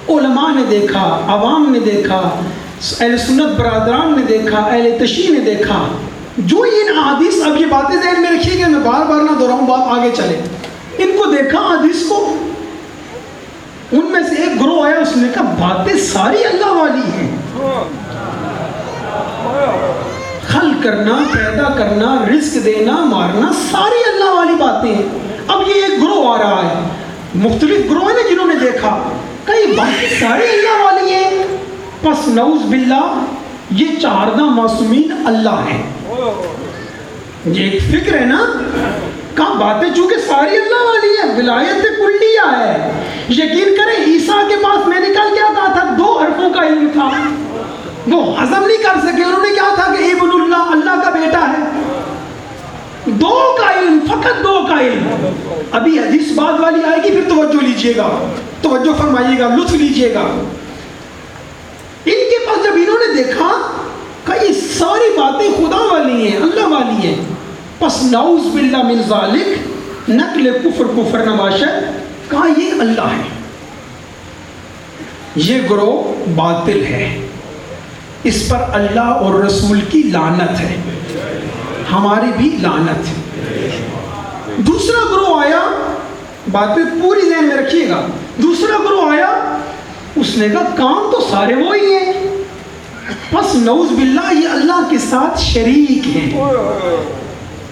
علماء نے دیکھا، عوام نے دیکھا، اہل سنت برادران نے دیکھا، اہل تشیع نے دیکھا۔ جو ان احادیث، اب یہ باتیں ذہن میں رکھیے کہ میں بار بار نہ دہراؤں، بات آگے چلے، ان کو دیکھا احادیث کو، ان میں سے ایک گروہ آیا، اس نے کہا باتیں ساری اللہ والی ہیں، خلق کرنا، پیدا کرنا، رزق دینا، مارنا، ساری اللہ والی باتیں ہیں۔ اب یہ ایک گروہ آ رہا ہے، مختلف گروہ ہیں جنہوں نے دیکھا، کئی باتیں ساری اللہ والی ہیں، پس نعوذ باللہ یہ چہاردہ معصومین اللہ ہیں۔ یہ ایک فکر ہے نا، کہاں باتیں چونکہ ساری اللہ والی ہے، ولایت کلیہ ہے۔ یقین کریں عیسیٰ کے پاس میں نے کل کیا کہا تھا، 2 حرفوں کا علم تھا، وہ ہضم نہیں کر سکے، انہوں نے کیا تھا کہ ابن اللہ، اللہ کا بیٹا ہے۔ 2 کا علم، فقط 2 کا علم۔ ابھی حدیث بعد والی آئے گی، پھر توجہ لیجئے گا، توجہ فرمائیے گا، لطف لیجئے گا۔ ان کے پاس جب انہوں نے دیکھا کہ یہ ساری باتیں خدا والی ہیں، اللہ والی ہیں، پس نعوذ باللہ من ذالک، نقل کفر نہ باشد، کہا یہ اللہ ہے۔ یہ گروہ باطل ہے، اس پر اللہ اور رسول کی لعنت ہے، ہماری بھی لعنت ہے۔ دوسرا گروہ آیا، باتیں پوری ذہن میں رکھیے گا، دوسرا گروہ آیا، اس نے کہا کام تو سارے وہی ہیں، پس نعوذ باللہ یہ اللہ کے ساتھ شریک ہیں۔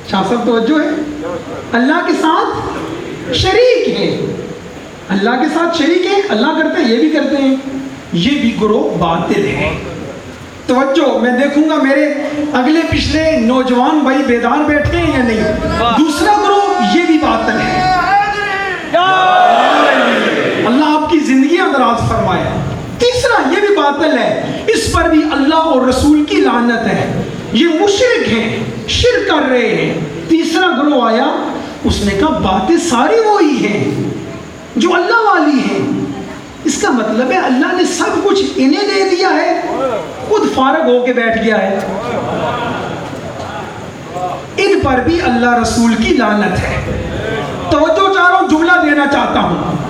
شاہ صاحب توجہ ہے، اللہ کے ساتھ شریک ہیں، اللہ کے ساتھ شریک ہیں، اللہ کرتے ہیں یہ بھی کرتے ہیں، یہ بھی گروہ باطل ہے۔ توجہ، میں دیکھوں گا میرے اگلے پچھلے نوجوان بھائی بیدار بیٹھے ہیں یا نہیں۔ دوسرا گروہ یہ بھی باطل ہے، اللہ آپ کی زندگیاں دراز فرمائے۔ تیسرا یہ بھی باطل ہے، اس پر بھی اللہ اور رسول کی لعنت ہے، یہ مشرک ہیں، شرک کر رہے ہیں۔ تیسرا گروہ آیا، اس نے کہا باتیں ساری وہی ہیں جو اللہ والی ہیں، اس کا مطلب ہے اللہ نے سب کچھ انہیں دے دیا ہے، خود فارغ ہو کے بیٹھ گیا ہے۔ ان پر بھی اللہ رسول کی لعنت ہے۔ توجہ چاہ رہا ہوں، جملہ دینا چاہتا ہوں۔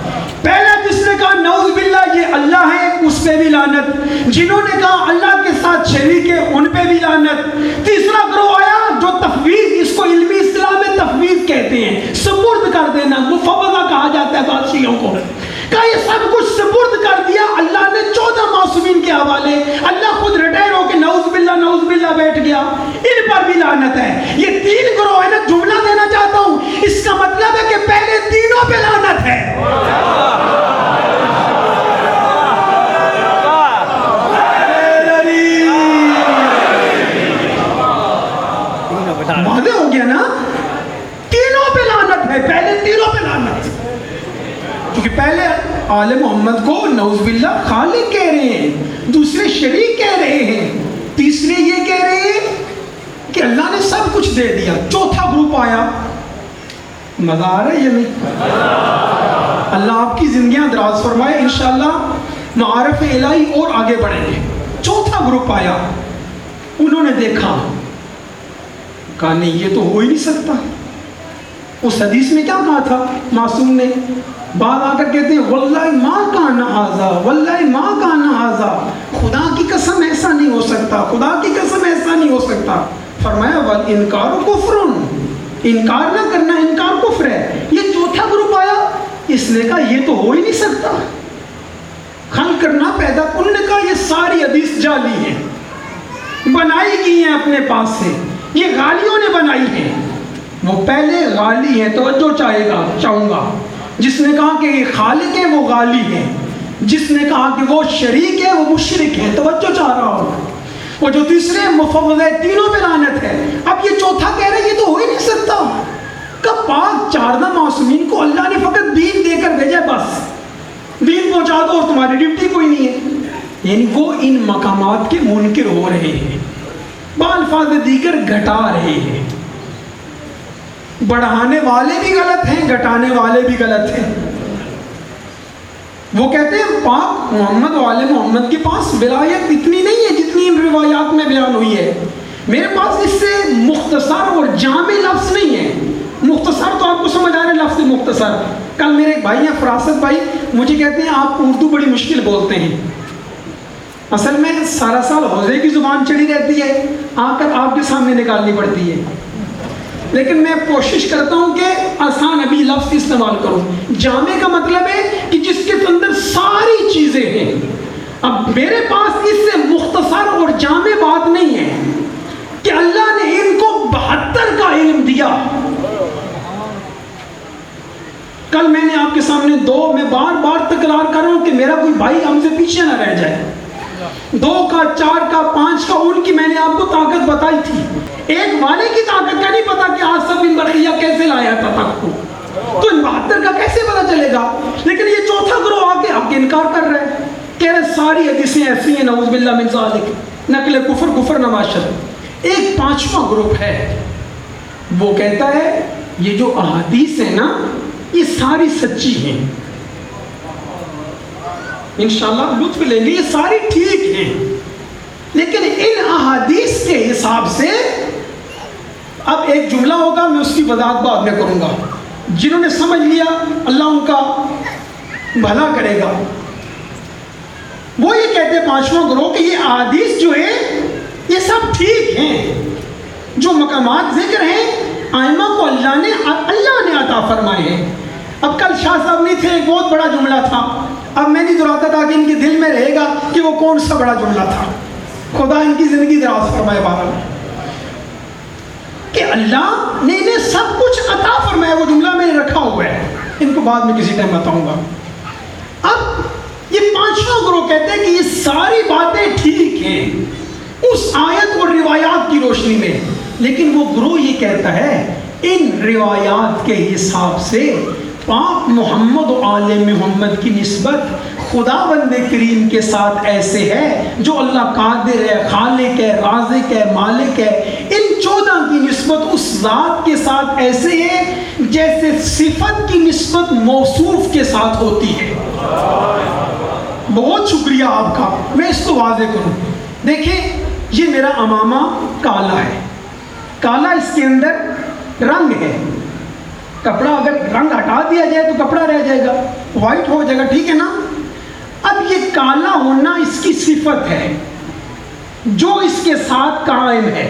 پہلا جس نے کہا نعوذ باللہ یہ اللہ ہے، اس پہ بھی لعنت۔ جنہوں نے کہا اللہ کے ساتھ شریک ہے، ان پہ بھی لعنت۔ تیسرا گروہ آیا جو تفویض، اس کو علمی اصطلاح میں تفویض کہتے ہیں، سپرد کر دینا، مفوضہ کہا جاتا ہے بادشاہوں کو۔ کہا یہ سب کچھ سپرد کر دیا اللہ نے 14 معصومین کے حوالے، اللہ خود ریٹائر ہو کے نعوذ باللہ بیٹھ گیا۔ ان پر بھی لعنت ہے۔ یہ تین گروہ ہے نا، جملہ دینا چاہتا ہوں، اس کا مطلب ہے کہ پہلے تینوں پہ لعنت ہے۔ واضح ہو گیا نا، تینوں پہ لعنت ہے، پہلے تینوں پہ لعنت۔ کیونکہ پہلے آل محمد کو نعوذ باللہ خالق کہہ رہے ہیں، دوسرے شریک کہہ رہے ہیں، تیسرے یہ کہہ رہے ہیں کہ اللہ نے سب کچھ دے دیا۔ چوتھا گروپ آیا، مزہ آ رہا ہے یا نہیں؟ اللہ آپ کی زندگیاں دراز فرمائے، انشاءاللہ معارف الہی اور آگے بڑھیں گے۔ چوتھا گروپ آیا، انہوں نے دیکھا، کہا نہیں یہ تو ہو ہی نہیں سکتا۔ اس حدیث میں کیا کہا تھا معصوم نے؟ بعد آ کر کہتے ہیں واللہ ما کان ھذا، واللہ ما کان ھذا، خدا کی قسم ایسا نہیں ہو سکتا، خدا کی قسم ایسا نہیں ہو سکتا۔ فرمایا والانکار کفر، انکار نہ کرنا انکار کفر ہے۔ یہ چوتھا گروپ آیا، اس نے کہا یہ تو ہو ہی نہیں سکتا، خلق کرنا پیدا۔ انہوں نے کہا یہ ساری حدیث جعلی ہے، بنائی گئی ہیں اپنے پاس سے، یہ غالیوں نے بنائی ہیں۔ وہ پہلے غالی ہیں، توجہ چاہوں گا۔ جس نے کہا کہ یہ خالق ہے وہ غالی ہے، جس نے کہا کہ وہ شریک ہے وہ مشرک ہے، توجہ چاہ رہا ہوں۔ وہ جو تیسرے مفوض ہے، تینوں پہ لعنت ہے۔ اب یہ چوتھا کہہ رہے یہ تو ہو ہی نہیں سکتا۔ کب پاک 14 معصومین کو اللہ نے فقط دین دے کر بھیجا، بس دین پہنچا دو اور تمہاری ڈیوٹی کوئی نہیں ہے۔ یعنی وہ ان مقامات کے منکر ہو رہے ہیں، بالفاظ دیگر گھٹا رہے ہیں۔ بڑھانے والے بھی غلط ہیں، گھٹانے والے بھی غلط ہیں۔ وہ کہتے ہیں پاک محمد و آل محمد کے پاس ولایت اتنی نہیں ہے جتنی ان روایات میں بیان ہوئی ہے۔ میرے پاس اس سے مختصر اور جامع لفظ نہیں ہے۔ مختصر تو آپ کو سمجھ آ رہا ہے، لفظ مختصر۔ کل میرے ایک بھائی ہیں فراست بھائی، مجھے کہتے ہیں آپ اردو بڑی مشکل بولتے ہیں۔ اصل میں سارا سال حوزے کی زبان چڑھی رہتی ہے، آ کر آپ کے سامنے نکالنی پڑتی ہے، لیکن میں کوشش کرتا ہوں کہ آسان ابھی لفظ استعمال کروں۔ جامع کا مطلب ہے کہ جس کے اندر ساری چیزیں ہیں۔ اب میرے پاس اس سے مختصر اور جامع بات نہیں ہے کہ اللہ نے ان کو 72 کا علم دیا۔ کل میں نے آپ کے سامنے میں بار بار تکرار کر رہا ہوں کہ میرا کوئی بھائی ہم سے پیچھے نہ رہ جائے۔ 2 کا 4 کا 5 کا ان کی میں نے آپ کو طاقت بتائی تھی۔ ایک والے کی طاقت کا نہیں پتا کہ آصف بن برقیہ کیسے لایا تھا تخت کو، تو ان 72 کا کیسے پتا چلے گا؟ لیکن یہ چوتھا گروہ آ کے اب انکار کر رہے ہیں، کہہ رہے ساری حدیثیں ایسی ہیں، نعوذ باللہ من ذالک، نقل کفر نواشر۔ ایک پانچواں گروپ ہے، وہ کہتا ہے یہ جو احادیث ہیں نا یہ ساری سچی ہیں، انشاءاللہ لطف لیں گے، یہ ساری ٹھیک ہیں، لیکن ان احادیث کے حساب سے اب ایک جملہ ہوگا، میں اس کی وضاحت بعد میں کروں گا۔ جنہوں نے سمجھ لیا اللہ ان کا بھلا کرے گا۔ وہ یہ کہتے ہیں پانچواں گروہ کہ یہ احادیث جو ہے یہ سب ٹھیک ہیں، جو مقامات ذکر ہیں ائمہ کو اللہ نے عطا فرمائے ہیں۔ اب کل شاہ صاحب نہیں تھے، ایک بہت بڑا جملہ تھا، اب میں نہیں دہراتا تھا کہ ان کے دل میں رہے گا کہ وہ کون سا بڑا جملہ تھا۔ خدا ان کی زندگی دراز فرمائے بہرحال، کہ اللہ نے انہیں سب کچھ عطا فرمایا۔ وہ جملہ میں نے رکھا ہوا ہے، ان کو بعد میں کسی ٹائم بتاؤں گا۔ اب یہ پانچواں گروہ کہتے ہیں کہ یہ ساری باتیں ٹھیک ہیں اس آیت اور روایات کی روشنی میں، لیکن وہ گروہ یہ کہتا ہے ان روایات کے حساب سے پاک محمد و آل محمد کی نسبت خداوند کریم کے ساتھ ایسے ہے جو اللہ قادر ہے، خالق ہے، رازق ہے، مالک ہے۔ ان 14 کی نسبت اس ذات کے ساتھ ایسے ہے جیسے صفت کی نسبت موصوف کے ساتھ ہوتی ہے۔ بہت شکریہ آپ کا. میں اس کو واضح کروں. دیکھیں یہ میرا امامہ کالا ہے. کالا اس کے اندر رنگ ہے. کپڑا اگر رنگ ہٹا دیا جائے تو کپڑا رہ جائے گا, وائٹ ہو جائے گا, ٹھیک ہے نا. اب یہ کالا ہونا اس کی صفت ہے جو اس کے ساتھ قائم ہے.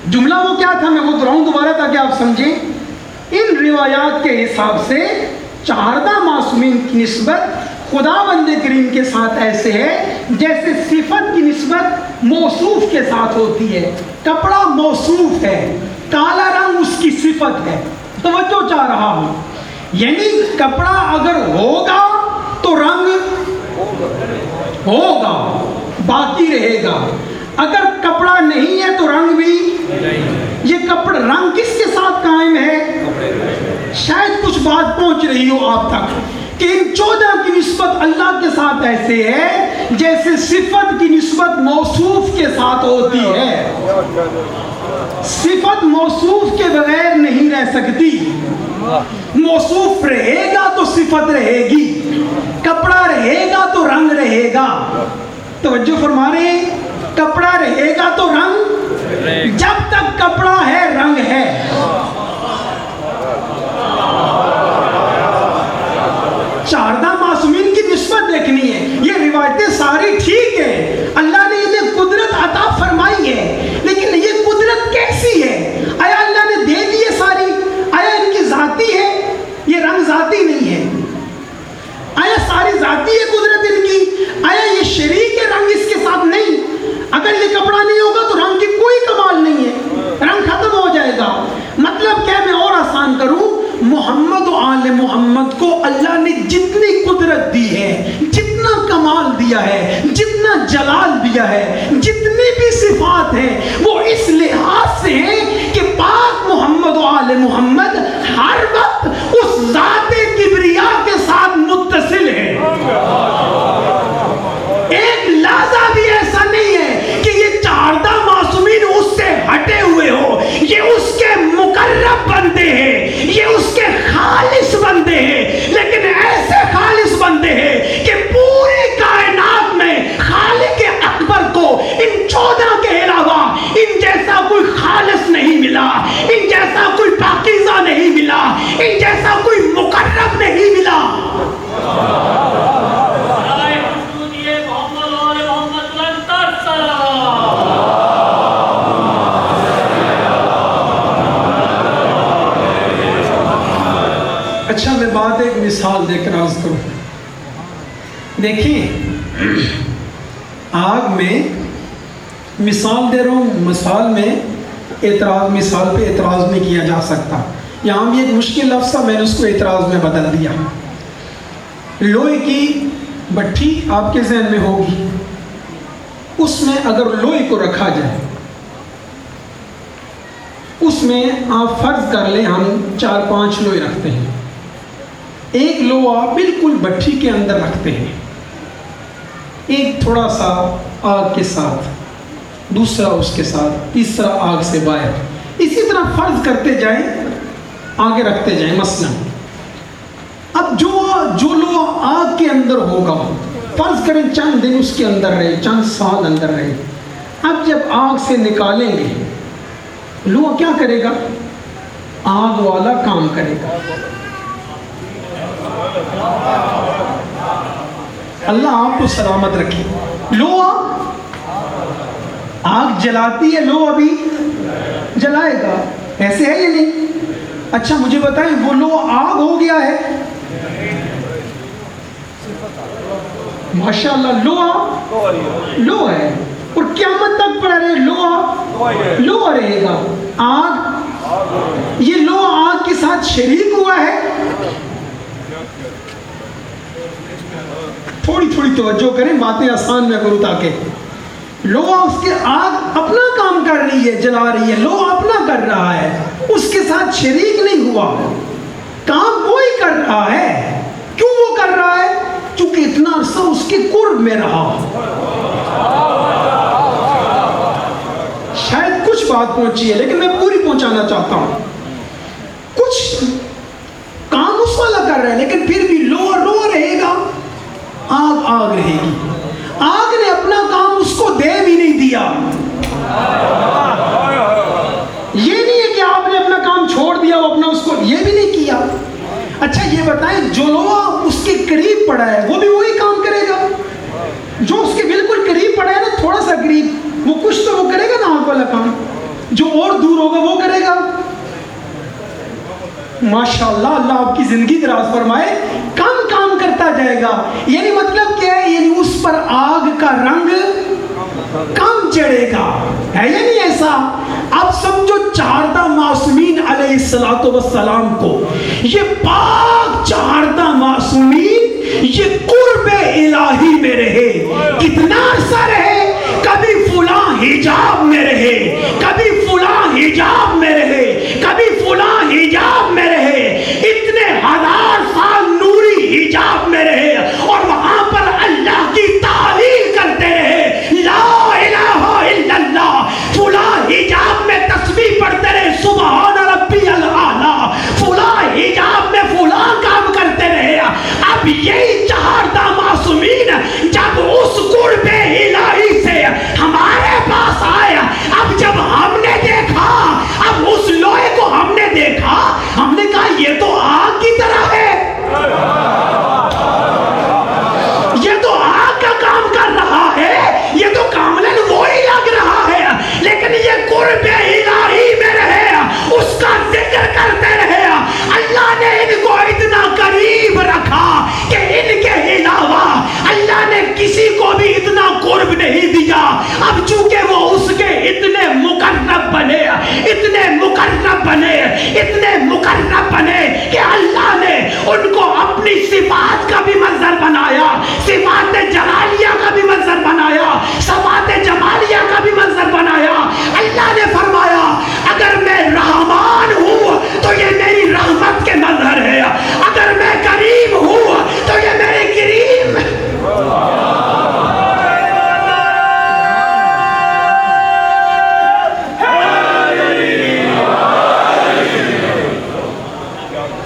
جملہ وہ کیا تھا, میں وہ دہراؤں دوبارہ تاکہ آپ سمجھیں. ان روایات کے حساب سے 14 معصومین کی نسبت خدا بند کریم کے ساتھ ایسے ہے جیسے صفت کی نسبت موصوف کے ساتھ ہوتی ہے. کپڑا موصوف ہے, کالا رنگ اس کی صفت ہے. توجہ چاہ رہا ہوں, یعنی کپڑا اگر ہوگا تو رنگ ہوگا, باقی رہے گا. اگر کپڑا نہیں ہے تو رنگ بھی. یہ کپڑا رنگ کس کے ساتھ قائم ہے؟ شاید کچھ بات پہنچ رہی ہو آپ تک کہ ان 14 کی نسبت اللہ کے ساتھ ایسے ہے جیسے صفت کی نسبت موصوف کے ساتھ ہوتی ہے. صفت موصوف کے بغیر نہیں رہ سکتی. موصوف رہے گا تو صفت رہے گی, کپڑا رہے گا تو رنگ رہے گا. توجہ فرما رہے ہیں, کپڑا رہے گا تو رنگ, جب تک کپڑا ہے رنگ ہے. 14 معصومین کی نسبت دیکھنی ہے. یہ روایتیں ساری ٹھیک ہیں, اللہ نے انہیں قدرت عطا فرمائی ہے, لیکن یہ قدرت کیسی ہے؟ آیا اللہ نے دے دی ہے ساری؟ آیا ان کی ذاتی ہے؟ یہ رنگ ذاتی نہیں ہے. آیا ساری ذاتی ہے قدرت ان کی؟ آیا یہ شریک ہے رنگ اس کے ساتھ؟ نہیں. اگر یہ کپڑا نہیں ہوگا تو رنگ کی کوئی کمال نہیں ہے, رنگ ختم ہو جائے گا. مطلب کیا, میں اور آسان کروں, محمد و آل محمد کو اللہ نے جتنی قدرت دی ہے, جتنا کمال دیا ہے, جتنا جلال دیا ہے, جتنی بھی صفات ہیں, وہ اس لحاظ سے ہیں کہ پاک محمد و آل محمد ہر وقت اس ذات کبریا کے ساتھ متصل ہے. ایک لحظہ بھی ایسا نہیں ہے کہ یہ 14 معصومین اس سے ہٹے ہوئے ہو. یہ اس کے مقرب بندے ہیں, یہ اس کے خالص بندے ہیں, لیکن ایسے خالص بندے ہیں کہ پوری کائنات میں خالق اکبر کو ان 14 کے علاوہ ان جیسا کوئی خالص نہیں ملا, ان جیسا کوئی پاکیزہ نہیں ملا, ان جیسا کوئی مقرب نہیں ملا. اچھا, میں بات ایک مثال دے کر عرض کروں. دیکھیں, آگ میں مثال دے رہا ہوں, مثال میں اعتراض, مثال پہ اعتراض نہیں کیا جا سکتا. یہاں بھی ایک مشکل لفظ تھا, میں نے اس کو اعتراض میں بدل دیا. لوہے کی بھٹی آپ کے ذہن میں ہوگی, اس میں اگر لوہے کو رکھا جائے, اس میں آپ فرض کر لیں ہم 4-5 لوہے رکھتے ہیں. ایک لوہا بالکل بھٹی کے اندر رکھتے ہیں, ایک تھوڑا سا آگ کے ساتھ, دوسرا اس کے ساتھ, تیسرا آگ سے باہر. اسی طرح فرض کرتے جائیں, آگے رکھتے جائیں. مثلا اب جو لوہا آگ کے اندر ہوگا, فرض کریں چند دن اس کے اندر رہے, چند سال اندر رہے. اب جب آگ سے نکالیں گے, لوہا کیا کرے گا؟ آگ والا کام کرے گا. اللہ آپ کو سلامت رکھے. لوہا آگ جلاتی ہے, لوہا بھی جلائے گا, ایسے ہے یا نہیں؟ اچھا مجھے بتائیں, وہ لوہا آگ ہو گیا ہے؟ ماشاءاللہ, لوہا ہے, اور قیامت تک پڑا رہے لوہا رہے گا. آگ, یہ لوہا آگ کے ساتھ شریک ہوا ہے. تھوڑی توجہ کریں, باتیں آسان میں کروں تاکہ لوہا اس کے آگ اپنا کام کر رہی ہے, جلا رہی ہے, لوہا اپنا کر رہا ہے, اس کے ساتھ شریک نہیں ہوا. کام کوئی کر رہا ہے. کیوں وہ کر رہا ہے؟ چونکہ اتنا عرصہ اس کے قرب میں رہا. شاید کچھ بات پہنچی ہے, لیکن میں پوری پہنچانا چاہتا ہوں. کچھ کام اس والا کر رہا ہے, لیکن پھر بھی لوہا رہے گا. دور ہوگا وہ کرے گا. ماشاءاللہ اللہ آپ کی زندگی دراز فرمائے. کم کام کرتا جائے گا یعنی مطلب کیا ہے؟ یعنی اس پر آگ کا رنگ کم چڑھے گا. ہے یا نہیں ایسا؟ اب سمجھو 14 معصومین علیہ الصلوۃ والسلام کو، یہ پاک 14 معصومین یہ قرب الہی میں رہے. کتنا عرصہ رہے؟ کبھی فلاں حجاب میں رہے، کبھی فلاں حجاب میں رہے، کبھی فلاں حجاب میں رہے. اتنے 1000 سال نوری حجاب میں رہے اور وہاں پر اللہ کی تعلیل کرتے رہے، لا الہ الا اللہ. فلاں حجاب میں تسبیح پڑھتے رہے، سبحان ربی الاعلیٰ. فلاں حجاب میں فلاں کام کرتے رہے. اب یہی 14 معصومین جب اس قرب الہی سے ہمارے پاس آیا، اب جب ہم نے دیکھا، اب اس لوہے کو ہم نے دیکھا، ہم نے کہا یہ تو آگ کی طرح ہے، یہ تو آگ کا کام کر رہا ہے، یہ تو کاملاً وہی لگ رہا ہے. لیکن یہ قرب الہی میں رہے، اس کا ذکر کرتے رہے. اللہ نے ان کو اتنا قریب رکھا کہ ان کے علاوہ اللہ نے کسی کو بھی اتنا قرب نہیں دیا. اب چونکہ وہ اس کے اتنے مقرب بنے، اتنے مقرب بنے، اتنے مقرب بنے کہ اللہ نے ان کو اپنی صفات کا بھی منظر بنایا، صفات جلالیہ کا بھی منظر بنایا، صفات جمالیہ کا بھی منظر بنایا. اللہ نے فرمایا اگر میں رحمان ہوں تو یہ میری رحمت کے مظہر ہے، اگر میں کریم ہوں تو یہ میرے کریم.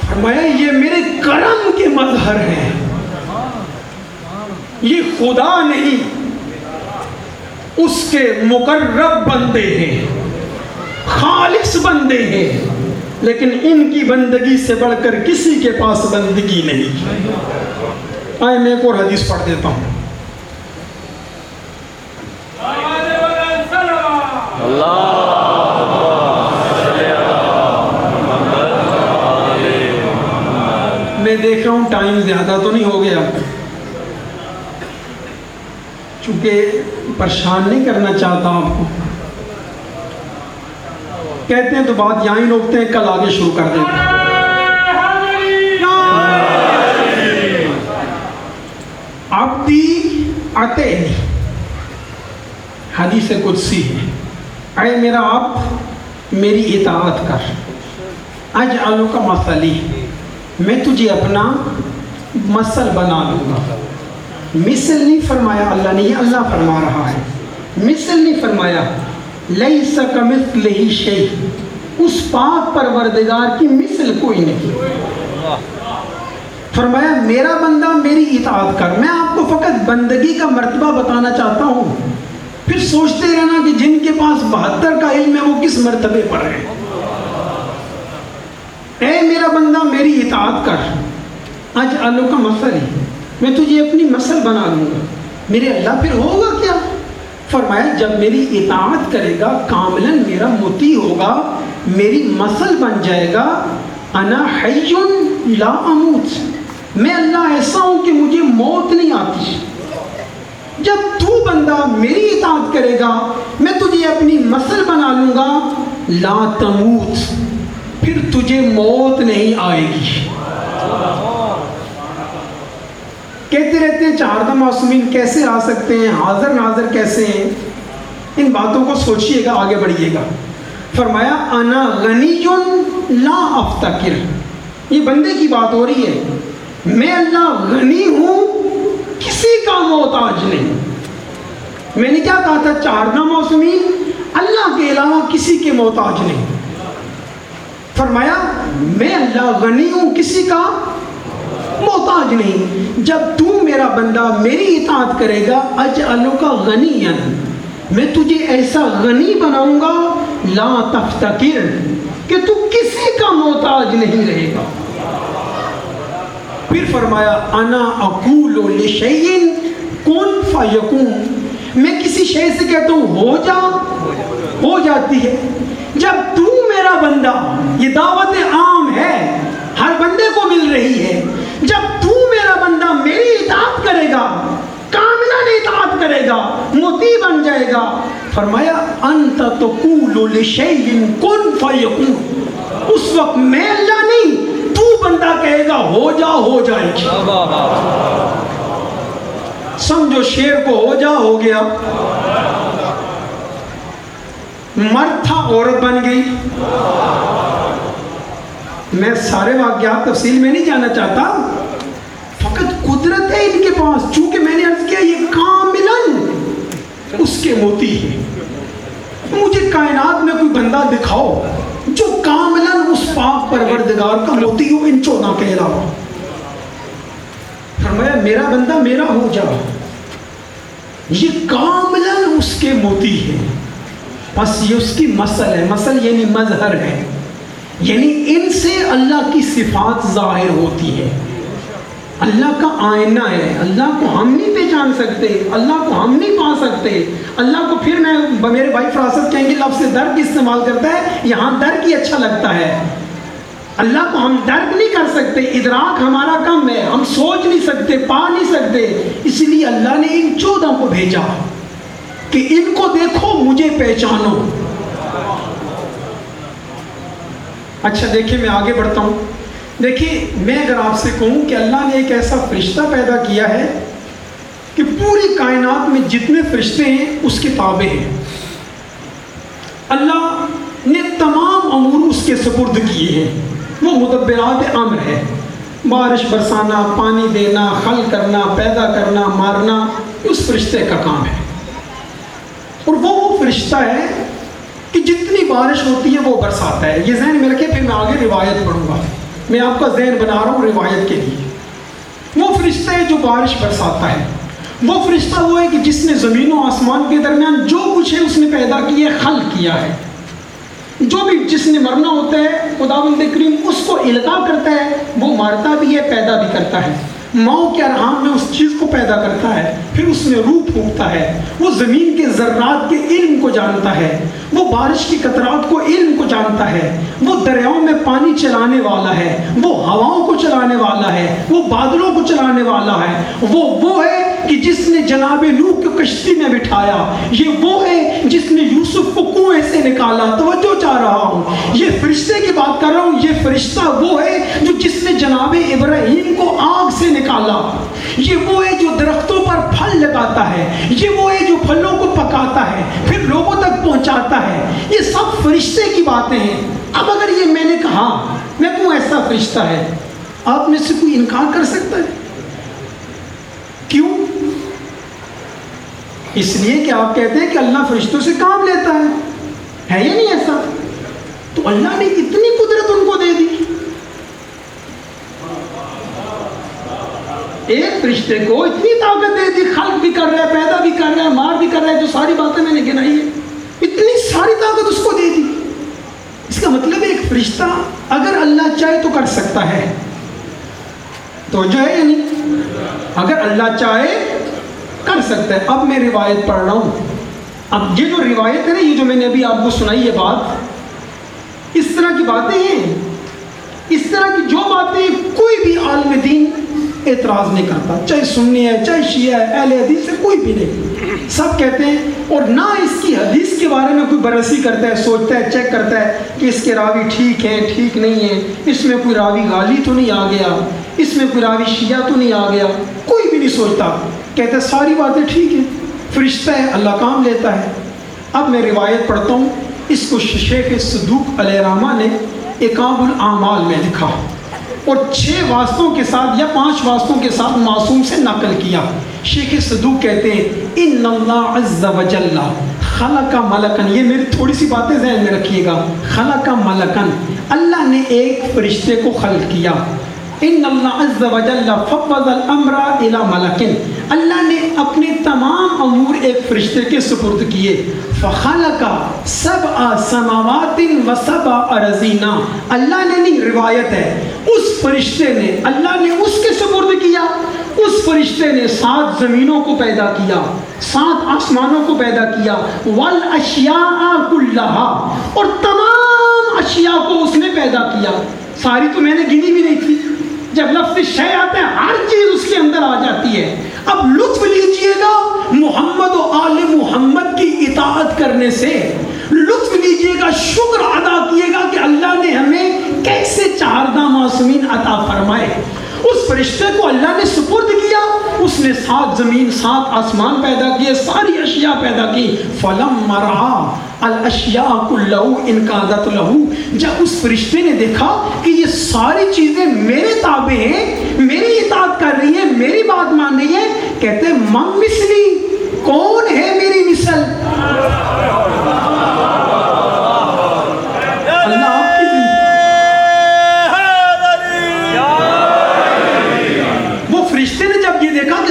فرمایا یہ میرے کرم کے مظہر ہے، یہ خدا نہیں، اس کے مقرب بندے ہیں، خالص بندے ہیں. لیکن ان کی بندگی سے بڑھ کر کسی کے پاس بندگی نہیں. آئے میں ایک اور حدیث پڑھ دیتا ہوں. میں دیکھ رہا ہوں ٹائم زیادہ تو نہیں ہو گیا، چونکہ پریشان نہیں کرنا چاہتا آپ کو. کہتے ہیں تو بات یہاں ہی روکتے ہیں، کل آگے شروع کر دیتے ہیں. عبدی اتینی، حدیث قدسی ہے، اے میرا عبد میری اطاعت کر. اجعلک مثلی، میں تجھے اپنا مثل بنا لوں گا. مثل نہیں فرمایا اللہ نے، یہ اللہ فرما رہا ہے. مثل نہیں فرمایا. لیس کمثلہ شیء، اس پاک پروردگار کی مثل کوئی نہیں. فرمایا میرا بندہ میری اطاعت کر. میں آپ کو فقط بندگی کا مرتبہ بتانا چاہتا ہوں، پھر سوچتے رہنا کہ جن کے پاس 72 کا علم ہے وہ کس مرتبے پر ہے. اے میرا بندہ میری اطاعت کر. اجعلک مثلی، میں تجھے اپنی مثل بنا لوں گا. میرے اللہ پھر ہوگا کیا؟ فرمایا جب میری اطاعت کرے گا، کاملاً میرا مطیع ہوگا، میری مثل بن جائے گا. انا حی لا اموت، میں اللہ ایسا ہوں کہ مجھے موت نہیں آتی. جب تو بندہ میری اطاعت کرے گا، میں تجھے اپنی مثل بنا لوں گا. لا تموت، پھر تجھے موت نہیں آئے گی. کہتے رہتے ہیں 14 معصومین کیسے آ سکتے ہیں، حاضر ناظر کیسے ہیں؟ ان باتوں کو سوچئے گا، آگے بڑھیے گا. فرمایا انا غنی لا افتقر، یہ بندے کی بات ہو رہی ہے. میں اللہ غنی ہوں، کسی کا محتاج نہیں. میں نے کیا کہا تھا؟ 14 معصومین اللہ کے علاوہ کسی کے محتاج نہیں. فرمایا میں اللہ غنی ہوں، کسی کا محتاج نہیں. جب تو میرا بندہ میری اطاعت کرے گا، اجعلک غنیا، میں تجھے ایسا غنی بناؤں گا، لا تفتقر، کہ تو کسی کا محتاج نہیں رہے گا. پھر فرمایا انا اقول لشیء کن فیکون، میں کسی شے سے کہتا ہوں ہو جا، ہو جاتی ہے. جب تو میرا بندہ، یہ دعوت عام ہے، ہر بندے کو مل رہی ہے، جب تو میرا بندہ میری اطاعت کرے گا، کاملہ اطاعت کرے گا، مطیع بن جائے گا، فرمایا انت تقول لشیء کن فیکون، اس وقت میں اللہ نہیں، تو بندہ کہے گا ہو جا، ہو جائے گی۔ سمجھو شیر کو ہو جا ہو گیا، مرد تھا عورت بن گئی۔ میں سارے واقعات تفصیل میں نہیں جانا چاہتا، فقط قدرت ہے ان کے پاس، چونکہ میں نے عرض کیا یہ کاملاً اس کے موتی ہے۔ مجھے کائنات میں کوئی بندہ دکھاؤ جو کاملاً اس پاک پروردگار کا موتی ہو ان 14 کے علاوہ۔ فرمایا میرا بندہ میرا ہو جا، یہ کاملاً اس کے موتی ہے، بس یہ اس کی مسل ہے، مسل یعنی مظہر ہے، یعنی ان سے اللہ کی صفات ظاہر ہوتی ہے، اللہ کا آئینہ ہے، اللہ کو ہم نہیں پہچان سکتے، اللہ کو ہم نہیں پا سکتے، اللہ کو پھر میرے بھائی فراست کہیں گے لفظ درک استعمال کرتا ہے، یہاں درک ہی اچھا لگتا ہے، اللہ کو ہم درک نہیں کر سکتے، ادراک ہمارا کم ہے، ہم سوچ نہیں سکتے، پا نہیں سکتے، اس لیے اللہ نے ان 14 کو بھیجا کہ ان کو دیکھو مجھے پہچانو۔ اچھا دیکھیں میں آگے بڑھتا ہوں، دیکھیں میں اگر آپ سے کہوں کہ اللہ نے ایک ایسا فرشتہ پیدا کیا ہے کہ پوری کائنات میں جتنے فرشتے ہیں اس کے تابع ہیں، اللہ نے تمام امور اس کے سپرد کیے ہیں، وہ مدبرات امر ہے، بارش برسانا، پانی دینا، خلق کرنا، پیدا کرنا، مارنا، اس فرشتے کا کام ہے، اور وہ فرشتہ ہے کہ جتنی بارش ہوتی ہے وہ برساتا ہے۔ یہ ذہن میں رکھے، پھر میں آگے روایت پڑھوں گا، میں آپ کا ذہن بنا رہا ہوں روایت کے لیے۔ وہ فرشتہ ہے جو بارش برساتا ہے، وہ فرشتہ وہ ہے کہ جس نے زمین و آسمان کے درمیان جو کچھ ہے اس نے پیدا کیا ہے، خلق کیا ہے، جو بھی جس نے مرنا ہوتا ہے خداوند کریم اس کو القا کرتا ہے، وہ مارتا بھی ہے، پیدا بھی کرتا ہے، ماؤں کے ارحام میں اس چیز کو پیدا کرتا ہے، پھر اس میں روح پھونکتا ہے، وہ زمین کے ذرات کے علم کو جانتا ہے، وہ بارش کی قطرات کو علم کو جانتا ہے، وہ دریاؤں میں پانی چلانے والا ہے، وہ ہواؤں کو چلانے والا ہے، وہ بادلوں کو چلانے والا ہے، وہ ہے کہ جس نے جناب نوح کو کشتی میں بٹھایا، یہ وہ ہے جس نے یوسف کو کنویں سے نکالا۔ توجہ چاہ رہا ہوں، یہ فرشتے کی بات کر رہا ہوں، یہ فرشتہ وہ ہے جو جس نے جناب ابراہیم کو آگ سے نکالا، یہ وہ ہے جو درختوں پر پھل لگاتا ہے، یہ وہ ہے جو پھلوں کو پکاتا ہے پھر لوگوں تک پہنچاتا ہے، یہ سب فرشتے کی باتیں ہیں۔ اب اگر یہ میں نے کہا میں کہوں ایسا فرشتہ ہے، آپ میں سے کوئی انکار کر سکتا ہے؟ کیوں؟ اس لیے کہ آپ کہتے ہیں کہ اللہ فرشتوں سے کام لیتا ہے یا نہیں ایسا؟ تو اللہ نے اتنی قدرت ان کو دے دی، ایک فرشتے کو اتنی طاقت دے دی، خلق بھی کر رہا ہے، پیدا بھی کر رہا ہے، مار بھی کر رہا ہے، جو ساری باتیں میں نے گنائی ہے، اتنی ساری طاقت اس کو دے دی۔ اس کا مطلب ایک فرشتہ اگر اللہ چاہے تو کر سکتا ہے، تو جو ہے یعنی اگر اللہ چاہے کر سکتا ہے۔ اب میں روایت پڑھ رہا ہوں، اب یہ جو روایت ہے نا، یہ جو میں نے ابھی آپ کو سنائی یہ بات، اس طرح کی باتیں ہیں، اس طرح کی جو باتیں کوئی بھی عالم دین اعتراض نہیں کرتا، چاہے سنی ہے، چاہے شیعہ ہے، اہل حدیث ہے، کوئی بھی نہیں، سب کہتے ہیں، اور نہ اس کی حدیث کے بارے میں کوئی بررسی کرتا ہے، سوچتا ہے، چیک کرتا ہے کہ اس کے راوی ٹھیک ہیں ٹھیک نہیں ہیں، اس میں کوئی راوی غالی تو نہیں آ گیا، اس میں کوئی راوی شیعہ تو نہیں آ گیا، کوئی بھی نہیں سوچتا، کہتا ہے ساری باتیں ٹھیک ہیں، فرشتہ ہے، اللہ کام لیتا ہے۔ اب میں روایت پڑھتا ہوں، اس کو شیخ صدوق علیہ رحمہ نے اقاب الاعمال میں لکھا، اور 6 واسطوں کے ساتھ یا 5 واسطوں کے ساتھ معصوم سے نقل کیا۔ شیخ صدوق کہتے ہیں ان اللہ عز وجل خلق ملکن، یہ میری تھوڑی سی باتیں ذہن میں رکھیے گا، خلق ملکن، اللہ نے ایک فرشتے کو خلق کیا، ان اللہ عز وجل فوض الامر الی ملکن، اللہ نے اپنے تمام امور ایک فرشتے کے سپرد کیے، فخلق 7 سماوات و 7 ارضین، اللہ نے نہیں، روایت ہے اس فرشتے نے، اللہ نے اس کے سپرد کیا اس فرشتے نے 7 زمینوں کو پیدا کیا، 7 آسمانوں کو پیدا کیا، والاشیاء کلھا، اور تمام اشیاء کو اس نے پیدا کیا۔ ساری تو میں نے گنی بھی نہیں تھی، جب لفظ شے آتا ہے ہر چیز اس کے اندر آ جاتی ہے۔ اب لطف لیجئے گا محمد و آل محمد کی اطاعت کرنے سے، لطف لیجئے گا، شکر ادا کیے گا کہ اللہ نے ہمیں کیسے 4 معصومین عطا فرمائے۔ اس فرشتے کو اللہ نے سپرد کیا، اس نے 7 زمین 7 آسمان پیدا کیے، ساری اشیاء پیدا کی۔ فلم رأى الاشیاء کلہ انقادت لہ، جب اس فرشتے نے دیکھا کہ یہ ساری چیزیں میرے تابع ہیں، میری اطاعت کر رہی ہیں، میری بات مان رہی ہیں، کہتے ہیں من مثلی، کون ہے میری مثل؟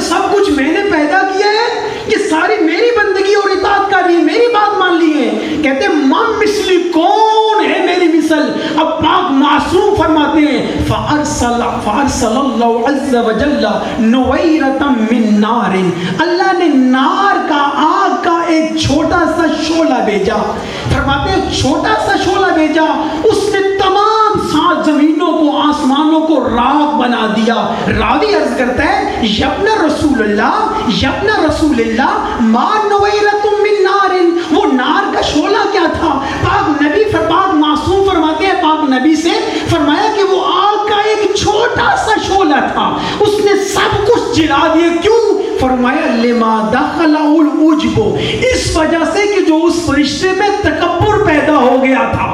سب کچھ میں نے پیدا کیا ہے، یہ ساری میری بندگی اور اطاعت کر رہی ہے، میری بات مان لی ہے، کہتے ہیں من مثلی، کون ہے میری مثل؟ اب پاک معصوم فرماتے ہیں فارسل اللہ عز وجل نویرۃ من نار، اللہ نے نار کا، آگ کا ایک چھوٹا سا شعلہ بھیجا، فرماتے ہیں چھوٹا سا شعلہ بھیجا، اس نے تمام 7 زمینوں کو، آسمانوں کو راکھ بنا دیا۔ راوی عرض کرتا ہے یبن رسول اللہ، یبن رسول اللہ، ما نویرۃ من نار، وہ نار کا شعلہ کیا تھا؟ پاک نبی، پاک معصوم فرماتے ہیں، پاک نبی سے فرمایا کہ وہ آگ کا ایک چھوٹا سا شعلہ تھا، اس نے سب کچھ جلا دیا۔ کیوں؟ فرمایا لما دخل العجب، اس وجہ سے کہ جو اس فرشتے میں تکبر پیدا ہو گیا تھا۔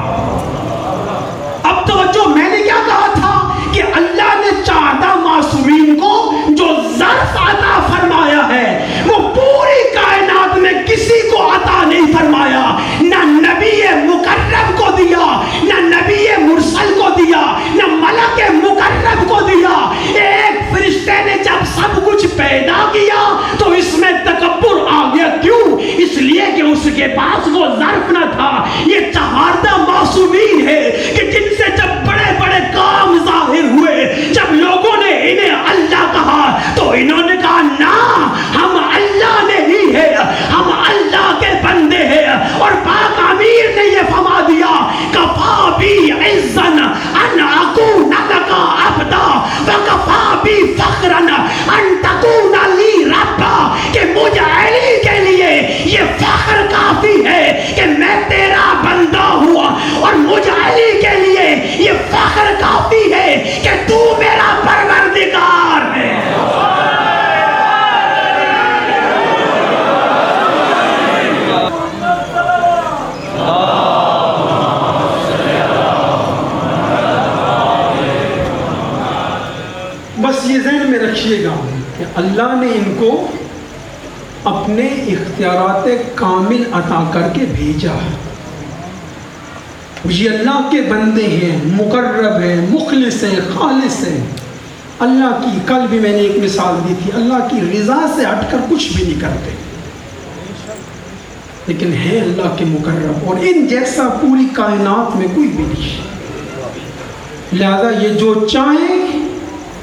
اب توجہ، میں نے کیا کہا تھا کہ اللہ نے 14 معصومین کو جو ظرف عطا فرمایا ہے وہ پوری کائنات میں کسی کو عطا نہیں فرمایا، نہ نبی مقرب کو دیا، نہ نبی مرسل کو دیا، نہ ملک مقرب کو دیا۔ ایک فرشتے نے جب سب کچھ پیدا کیا تو اس میں تکبر آ گیا۔ کیوں؟ اس لیے کہ اس کے پاس وہ ظرف نہ تھا۔ یہ 14 معصومین ہے کہ جن سے جب بڑے بڑے کام ظاہر ہوئے، جب لوگوں نے انہیں اللہ کہا تو انہوں نے کہا نا، ہم اللہ نہیں ہے، ہم اللہ کے بندے ہیں۔ اور پاک امیر نے یہ فرما دیا کفا be عزن in اکون look Abida وکفا be فخرا ان تکون لی ربا، کہ مجھے علی کے لیے یہ فخر کافی ہے کہ میں تیرا بندہ ہوا، اور مجھے علی کے لیے یہ فخر کافی ہے کہ تو میرا پروردگار ہے۔ بس یہ ذہن میں رکھیے گا کہ اللہ نے ان کو اپنے اختیارات کامل عطا کر کے بھیجا۔ یہ اللہ کے بندے ہیں، مقرب ہیں، مخلص ہیں، خالص ہیں۔ اللہ کی، کل بھی میں نے ایک مثال دی تھی، اللہ کی رضا سے ہٹ کر کچھ بھی نہیں کرتے، لیکن ہیں اللہ کے مقرب، اور ان جیسا پوری کائنات میں کوئی بھی نہیں۔ لہذا یہ جو چاہیں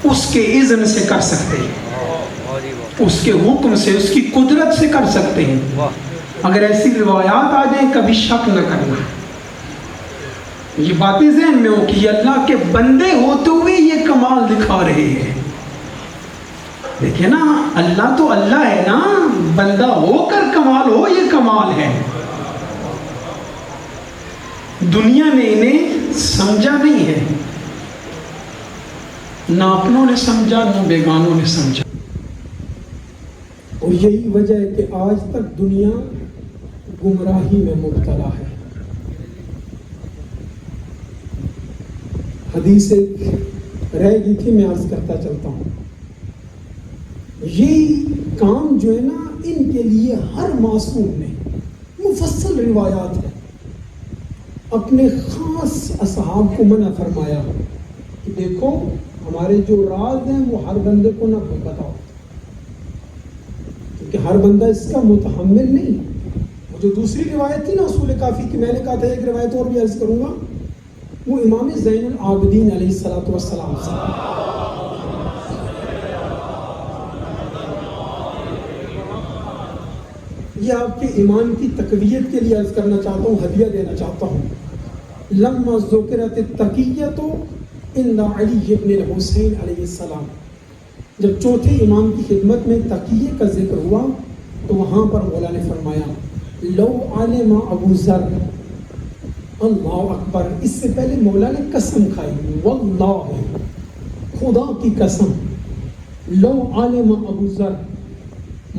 اس کے اذن سے کر سکتے ہیں، اس کے حکم سے، اس کی قدرت سے کر سکتے ہیں۔ اگر ایسی روایات آ جائیں کبھی شک نہ کرنا، یہ باتیں ذہن میں ہو کہ یہ اللہ کے بندے ہوتے ہوئے یہ کمال دکھا رہے ہیں۔ دیکھیں نا، اللہ تو اللہ ہے نا، بندہ ہو کر کمال ہو، یہ کمال ہے۔ دنیا نے انہیں سمجھا نہیں ہے، نہ اپنوں نے سمجھا نہ بیگانوں نے سمجھا، اور یہی وجہ ہے کہ آج تک دنیا گمراہی میں مبتلا ہے۔ حدیث رہ گئی تھی، میں عرض کرتا چلتا ہوں۔ یہ کام جو ہے نا، ان کے لیے ہر معصوم نے مفصل روایات ہے، اپنے خاص اصحاب کو منع فرمایا کہ دیکھو ہمارے جو راز ہیں وہ ہر بندے کو نہ بتاؤ، کیونکہ ہر بندہ اس کا متحمل نہیں۔ وہ جو دوسری روایت تھی نا اصول کافی کی، میں نے کہا تھا ایک روایت اور بھی عرض کروں گا، وہ امام زین العابدین علیہ الصلوۃ والسلام سے، یہ آپ کے ایمان کی تقویت کے لیے عرض کرنا چاہتا ہوں، ہدیہ دینا چاہتا ہوں. لما ذکرت التقیۃ عند علی بن الحسین علیہ السلام، جب چوتھے امام کی خدمت میں تقیے کا ذکر ہوا تو وہاں پر مولا نے فرمایا لو علم ابو ذر، اللہ اکبر. اس سے پہلے مولا نے قسم کھائی، واللہ، خدا کی قسم، لو علم ابو ذر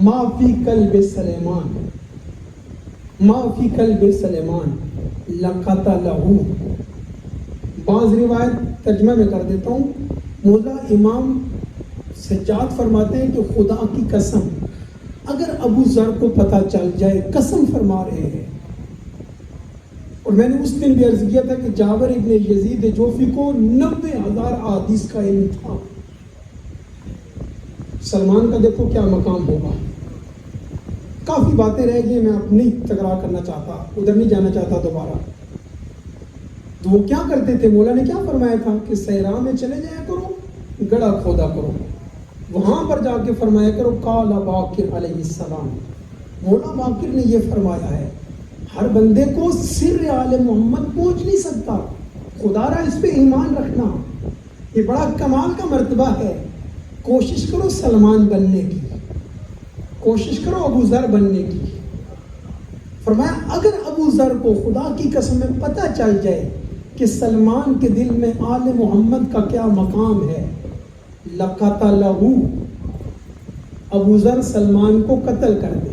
ما فی قلب سلیمان، ما فی قلب سلیمان لقتلہ. بعض روایت ترجمہ میں کر دیتا ہوں. مولا امام سجاد فرماتے ہیں کہ خدا کی قسم، اگر ابو ذر کو پتہ چل جائے، قسم فرما رہے ہیں. اور میں نے اس دن بھی عرض کیا تھا کہ جابر ابن یزید جوفی کو 90,000 احادیث کا علم تھا. سلمان کا دیکھو کیا مقام ہوگا. کافی باتیں رہ گئی، میں اب نہیں تکرار کرنا چاہتا، ادھر نہیں جانا چاہتا دوبارہ. تو وہ کیا کرتے تھے، مولا نے کیا فرمایا تھا کہ صحرا میں چلے جایا کرو، گڑھا کھودا کرو، وہاں پر جا کے فرمایا کرو قال باقر علیہ السلام. مولا باقر نے یہ فرمایا ہے، ہر بندے کو سر آل محمد پہنچ نہیں سکتا، خدا را اس پہ ایمان رکھنا، یہ بڑا کمال کا مرتبہ ہے. کوشش کرو سلمان بننے کی، کوشش کرو ابو ذر بننے کی. فرمایا اگر ابو ذر کو خدا کی قسم میں پتہ چل جائے کہ سلمان کے دل میں آل محمد کا کیا مقام ہے، لقتلہ، ابو ذر سلمان کو قتل کر دے.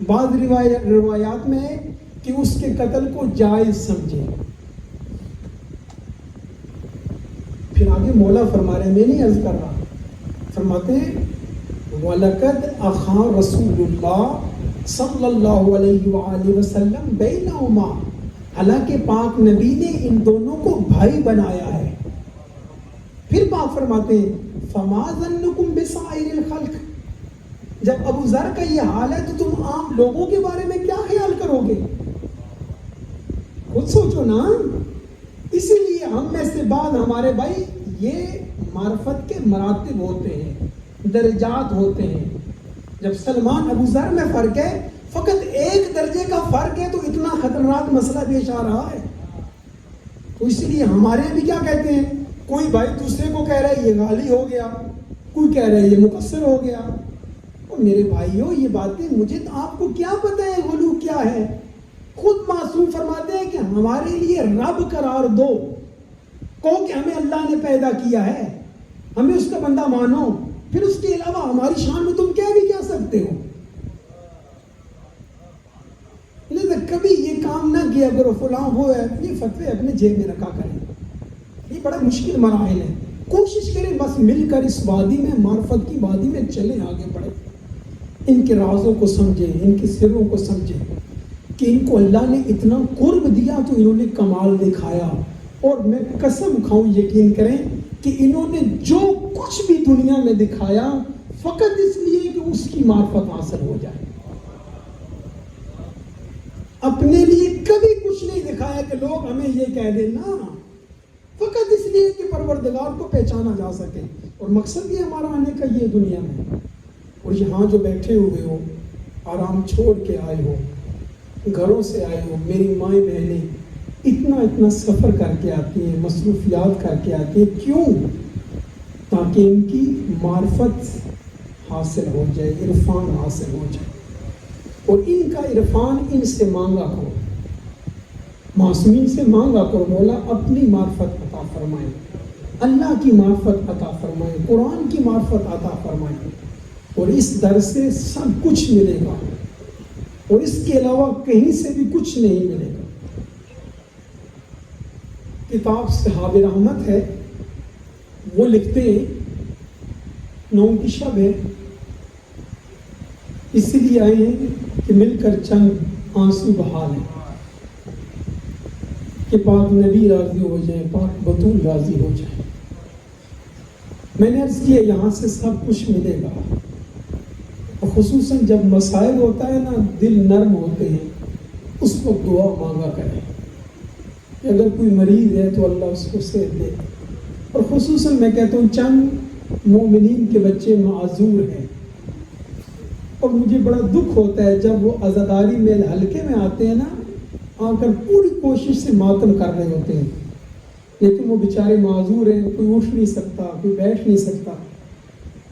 بعض روایات میں ہے کہ اس کے قتل کو جائز سمجھے. پھر آگے مولا فرما رہے ہیں، میں نہیں عرض کر رہا، فرماتے ہیں وَلَقَدْ أَخَا رَسُولُ اللَّهِ صلی اللہ علیہ وآلہ وسلم بینہما، حالانکہ پاک نبی نے ان دونوں کو بھائی بنایا ہے. پھر پاک فرماتے ہیں فَمَا ظَنُّكُمْ بِسَائِرِ الْخَلْقِ، جب ابو ذر کا یہ حال ہے تو تم عام لوگوں کے بارے میں کیا خیال کرو گے؟ خود سوچو نا. اسی لیے ہم میں سے بعد ہمارے بھائی، یہ معرفت کے مراتب ہوتے ہیں، درجات ہوتے ہیں. جب سلمان ابو ذر میں فرق ہے، فقط ایک درجے کا فرق ہے تو اتنا خطرناک مسئلہ پیش آ رہا ہے. تو اسی لیے ہمارے بھی کیا کہتے ہیں، کوئی بھائی دوسرے کو کہہ رہا ہے یہ غالی ہو گیا، کوئی کہہ رہا ہے یہ مقصر ہو گیا. اور میرے بھائیوں، یہ باتیں مجھے تو آپ کو کیا پتہ ہے غلو کیا ہے. خود معصوم فرماتے ہیں کہ ہمارے لیے رب قرار دو، کہو کہ ہمیں اللہ نے پیدا کیا ہے، ہمیں اس کا بندہ مانو، پھر اس کے علاوہ ہماری شان میں تم کہہ بھی کیا سکتے ہو. لہذا کبھی یہ کام نہ کیا کرو فلاں وہ ہے، یہ فتوے اپنے جیب میں رکھا کریں. یہ بڑا مشکل مراحل ہے. کوشش کریں بس مل کر اس وادی میں، معرفت کی وادی میں چلیں، آگے بڑھیں، ان کے رازوں کو سمجھیں، ان کے سروں کو سمجھیں کہ ان کو اللہ نے اتنا قرب دیا تو انہوں نے کمال دکھایا. اور میں قسم کھاؤں، یقین کریں کہ انہوں نے جو کچھ بھی دنیا میں دکھایا فقط اس لیے کہ اس کی معرفت حاصل ہو جائے. اپنے لیے کبھی کچھ نہیں دکھایا کہ لوگ ہمیں یہ کہہ دیں، نا، فقط اس لیے کہ پروردگار کو پہچانا جا سکے. اور مقصد یہ ہمارا آنے کا یہ دنیا میں. اور یہاں جو بیٹھے ہوئے ہو، آرام چھوڑ کے آئے ہو، گھروں سے آئے ہو، میری مائیں بہنیں اتنا سفر کر کے آتی ہیں، مصروفیات کر کے آتی ہیں. کیوں؟ تاکہ ان کی معرفت حاصل ہو جائے، عرفان حاصل ہو جائے. اور ان کا عرفان ان سے مانگا کرو، معصومین سے مانگا کرو، مولا اپنی معرفت عطا فرمائے، اللہ کی معرفت عطا فرمائے، قرآن کی معرفت عطا فرمائے. اور اس در سے سب کچھ ملے گا، اور اس کے علاوہ کہیں سے بھی کچھ نہیں ملے گا. کتاب صحاب رحمت ہے، وہ لکھتے ہیں 9 کی شب ہے، اسی لیے آئے ہیں کہ مل کر چند آنسو بہا لیں کہ پاک نبی راضی ہو جائیں، پاک بطول راضی ہو جائیں. میں نے عرض کیا یہاں سے سب کچھ ملے گا، اور خصوصاً جب مسائل ہوتا ہے نا، دل نرم ہوتے ہیں، اس کو دعا مانگا کریں کہ اگر کوئی مریض ہے تو اللہ اس کو صحت دے. اور خصوصاً میں کہتا ہوں چند مومنین کے بچے معذور ہیں، اور مجھے بڑا دکھ ہوتا ہے جب وہ عزاداری میل حلقے میں آتے ہیں نا، آ کر پوری کوشش سے ماتم کر رہے ہوتے ہیں، لیکن وہ بیچارے معذور ہیں، کوئی اٹھ نہیں سکتا، کوئی بیٹھ نہیں سکتا.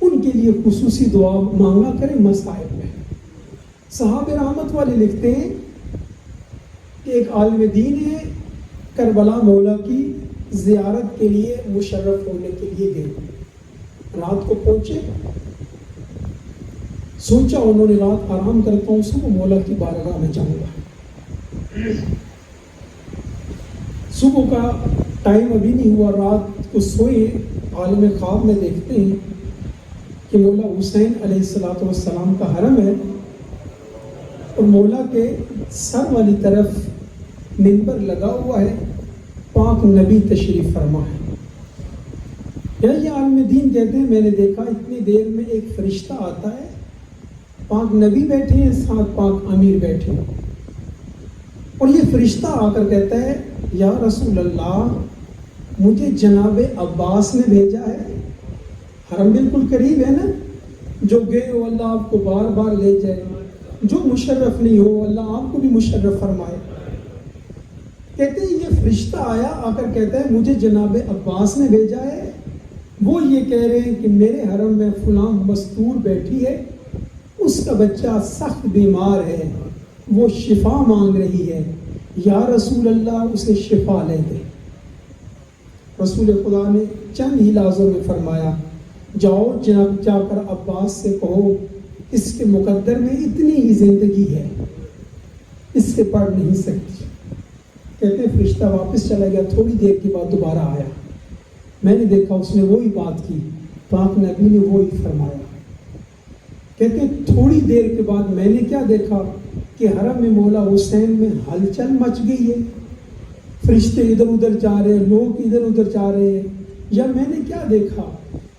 ان کے لیے خصوصی دعا مانگا کریں مسائل میں. صحابہ رحمت والے لکھتے ہیں کہ ایک عالم دین ہے، کربلا مولا کی زیارت کے لیے مشرف ہونے کے لیے گئے. رات کو پہنچے، سوچا انہوں نے رات آرام کرتا ہوں، صبح مولا کی بارگاہ میں جاؤں گا. صبح کا ٹائم ابھی نہیں ہوا، رات کو سوئے، عالم خواب میں دیکھتے ہیں کہ مولا حسین علیہ السلام کا حرم ہے اور مولا کے سر والی طرف منبر لگا ہوا ہے، پاک نبی تشریف فرما ہے. یہ عالم دین کہتے ہیں میں نے دیکھا اتنی دیر میں ایک فرشتہ آتا ہے، پاک نبی بیٹھے ہیں، ساتھ پاک امیر بیٹھے ہیں، اور یہ فرشتہ آ کر کہتا ہے یا رسول اللہ مجھے جناب عباس نے بھیجا ہے. حرم بالکل قریب ہے نا، جو گئے ہو اللہ آپ کو بار بار لے جائے، جو مشرف نہیں ہو اللہ آپ کو بھی مشرف فرمائے. کہتے ہیں یہ فرشتہ آیا، آ کر کہتا ہے مجھے جناب عباس نے بھیجا ہے، وہ یہ کہہ رہے ہیں کہ میرے حرم میں فلاں مستور بیٹھی ہے، اس کا بچہ سخت بیمار ہے، وہ شفا مانگ رہی ہے، یا رسول اللہ اسے شفا لے دے. رسول خدا نے چند ہی لفظوں میں فرمایا جاؤ جناب، جا کر عباس سے کہو اس کے مقدر میں اتنی ہی زندگی ہے، اس سے بڑھ نہیں سکتی. کہتے ہیں فرشتہ واپس چلا گیا، تھوڑی دیر کے بعد دوبارہ آیا، میں نے دیکھا اس نے وہی بات کی، پاک نبی نے وہی فرمایا. کہتے ہیں تھوڑی دیر کے بعد میں نے کیا دیکھا کہ حرم میں مولا حسین میں ہلچل مچ گئی ہے، فرشتے ادھر ادھر جا رہے ہیں، لوگ ادھر ادھر جا رہے ہیں. یا میں نے کیا دیکھا،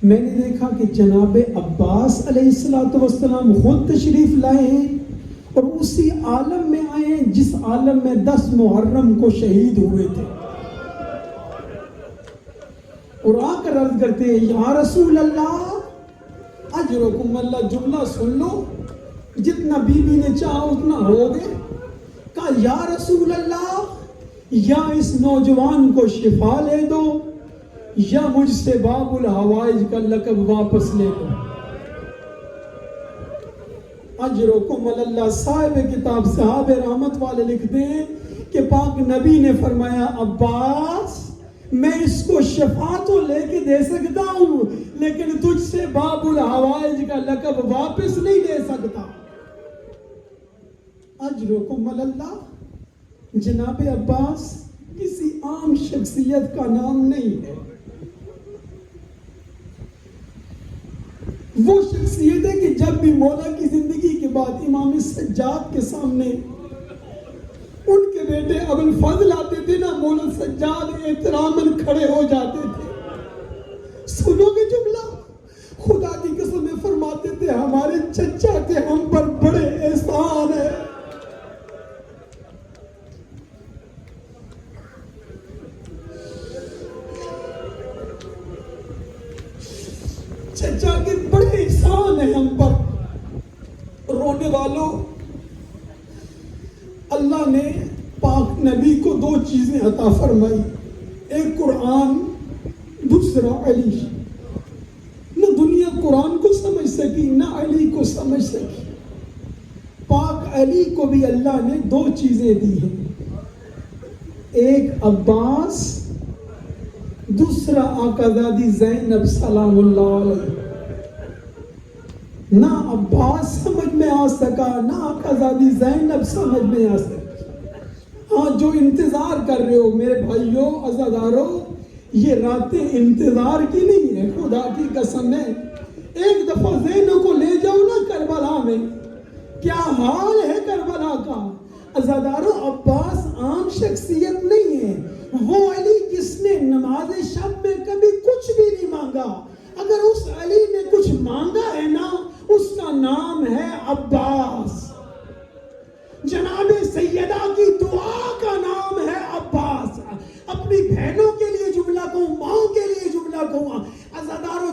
میں نے دیکھا کہ جناب عباس علیہ السلام خود تشریف لائے ہیں اور اسی عالم میں آئے ہیں جس عالم میں 10 محرم کو شہید ہوئے تھے، اور آ کر عرض کرتے ہیں یا رسول اللہ اجرکم اللہ. جملہ سن لو، جتنا بی بی نے چاہا اتنا ہو گئے. کہا یا رسول اللہ یا اس نوجوان کو شفا لے دو یا مجھ سے باب الحوائج کا لقب واپس لے دو. اجرکم اللہ. صاحب کتاب صحابہ رحمت والے لکھتے ہیں کہ پاک نبی نے فرمایا عباس میں اس کو شفا تو لے کے دے سکتا ہوں لیکن تجھ سے باب الحوائج کا لقب واپس نہیں لے سکتا. اجرکم اللہ. جناب عباس کسی عام شخصیت کا نام نہیں ہے، وہ شخصیت ہے کہ جب بھی مولا کی زندگی کے بعد امام سجاد کے سامنے ان کے بیٹے ابو الفضل آتے تھے نا، مولا سجاد احتراماً کھڑے ہو جاتے تھے. سنو گے جملہ، خدا کی قسم میں فرماتے تھے ہمارے چچا کے ہم پر بڑے احسان ہے. چچا کے بڑے احسان ہیں ہم پر. رونے والوں، اللہ نے پاک نبی کو 2 چیزیں عطا فرمائی، ایک قرآن، دوسرا علی. نہ دنیا قرآن کو سمجھ سکی نہ علی کو سمجھ سکی. پاک علی کو بھی اللہ نے 2 چیزیں دی ہیں، ایک عباس، دوسرا آقازادی زینب سلام اللہ علیہ. نہ عباس سمجھ میں آ سکا نہ آقازادی زینب سمجھ میں آ سکی. ہاں جو انتظار کر رہے ہو میرے بھائیوں عزاداروں، یہ راتیں انتظار کی نہیں ہے، خدا کی قسم ہے. ایک دفعہ ذہنوں کو لے جاؤ نا کربلا میں، کیا حال ہے کربلا کا. عزاداروں عباس عام شخصیت نہیں ہے، وہ علی جس نے نماز شب میں کبھی کچھ بھی نہیں مانگا. اگر اس علی نے کچھ مانگا ہے نا، اس کا نام ہے عباس. جناب سیدہ کی دعا کا نام ہے عباس. اپنی بہنوں کے لیے جملہ کہوں، ماں کے لیے جملہ کہوں، عزاداروں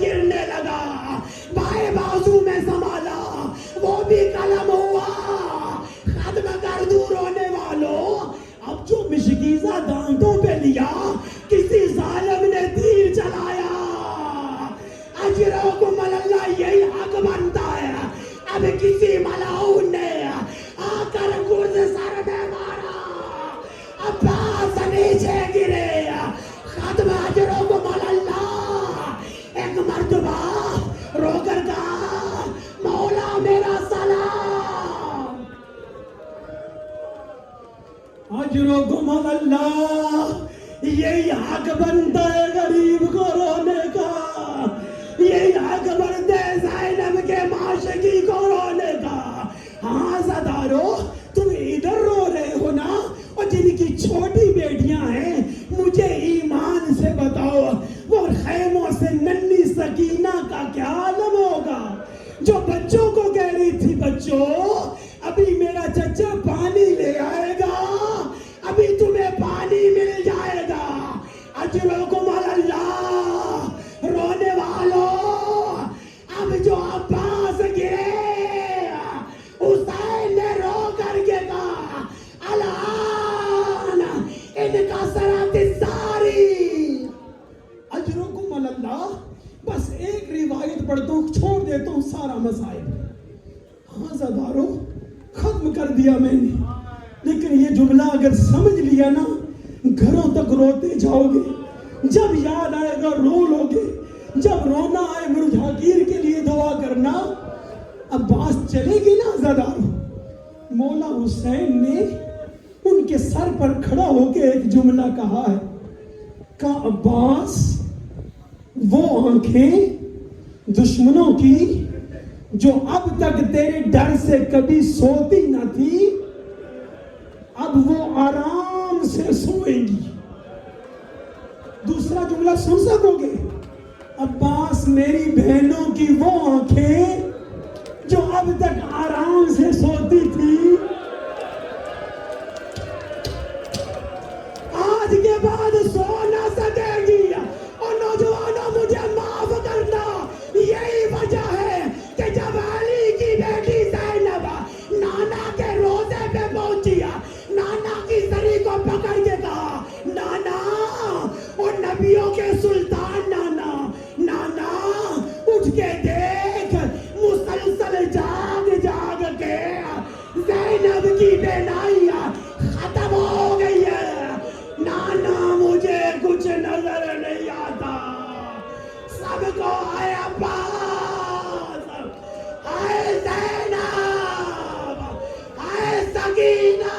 گرنے لگا، بائیں بازو میں سنبھالا، وہ بھی قلم ہوا، ختم کر دوں رونے والوں، اب جو مشکیزہ دانتوں پہ لیا کسی ظالم نے تیر چلایا، اجرکم اللہ یہی حق بنتا ہے، اب کسی ملعون نے آ کر گرز سر میں مارا، عباس نیچے گرے، ختم اجرکم اللہ، ایک مرتبہ رو کر کہا مولا میرا سلام، اجرکم اللہ، یہی حق بنتا ہے غریب کو رونے کا، یہی حق بنتا ہے زینب کے معاشقی کو رونے کا۔ ہاں زدارو تم ادھر رو رہے ہو نا، اور جن کی چھوٹی بیٹیاں ہیں مجھے ایمان سے بتاؤ وہ خیموں سے ننھی سکینہ کا کیا عالم ہوگا، جو بچوں کو کہہ رہی تھی بچوں ابھی میرا چچا پانی لے آئے گا، ابھی تمہیں پانی مل جائے گا، اجرکم اللہ، رونے والوں اب جو عباس گرے حسین نے رو کر کے کہا الان ان کا سرات ساری، اجرکم اللہ، بس ایک روایت پڑھتا ہوں چھوڑ دیتا ہوں سارا مسائل۔ ہاں زدارو ختم کر دیا میں نے، لیکن یہ جملہ اگر سمجھ لیا نا گھروں تک روتے جاؤ گے، جب یاد آئے گا رو لو گے، جب رونا آئے مرجھاگیر کے لیے دعا کرنا۔ عباس چلے گی نا زدارو، مولا حسین نے ان کے سر پر کھڑا ہو کے ایک جملہ کہا ہے، کہا عباس وہ آنکھیں دشمنوں کی جو اب تک تیرے ڈر سے کبھی سوتی نہ تھی اب وہ آرام سے سوئیں گی۔ دوسرا جملہ سن سکو گے، عباس میری بہنوں کی وہ آنکھیں جو اب تک آرام سے سوتی تھی آج کے بعد سو نہ سکے گی۔ اور نوجوانوں مجھے معاف کرنا، یہی وجہ ہے کہ جب علی کی بیٹی زینب نانا کے روزے پہ پہنچی، نانا کی سری کو پکڑ کے کہا نانا، اور نبیوں کے سلطان نانا، نانا اٹھ کے دیکھ مسلسل جاگ جاگ کے زینب کی بینائی ختم ہو گئی ہے، نانا مجھے کچھ نظر نہیں آتا، سب کو آئے عباس، آئے زینب، آئے سکینہ،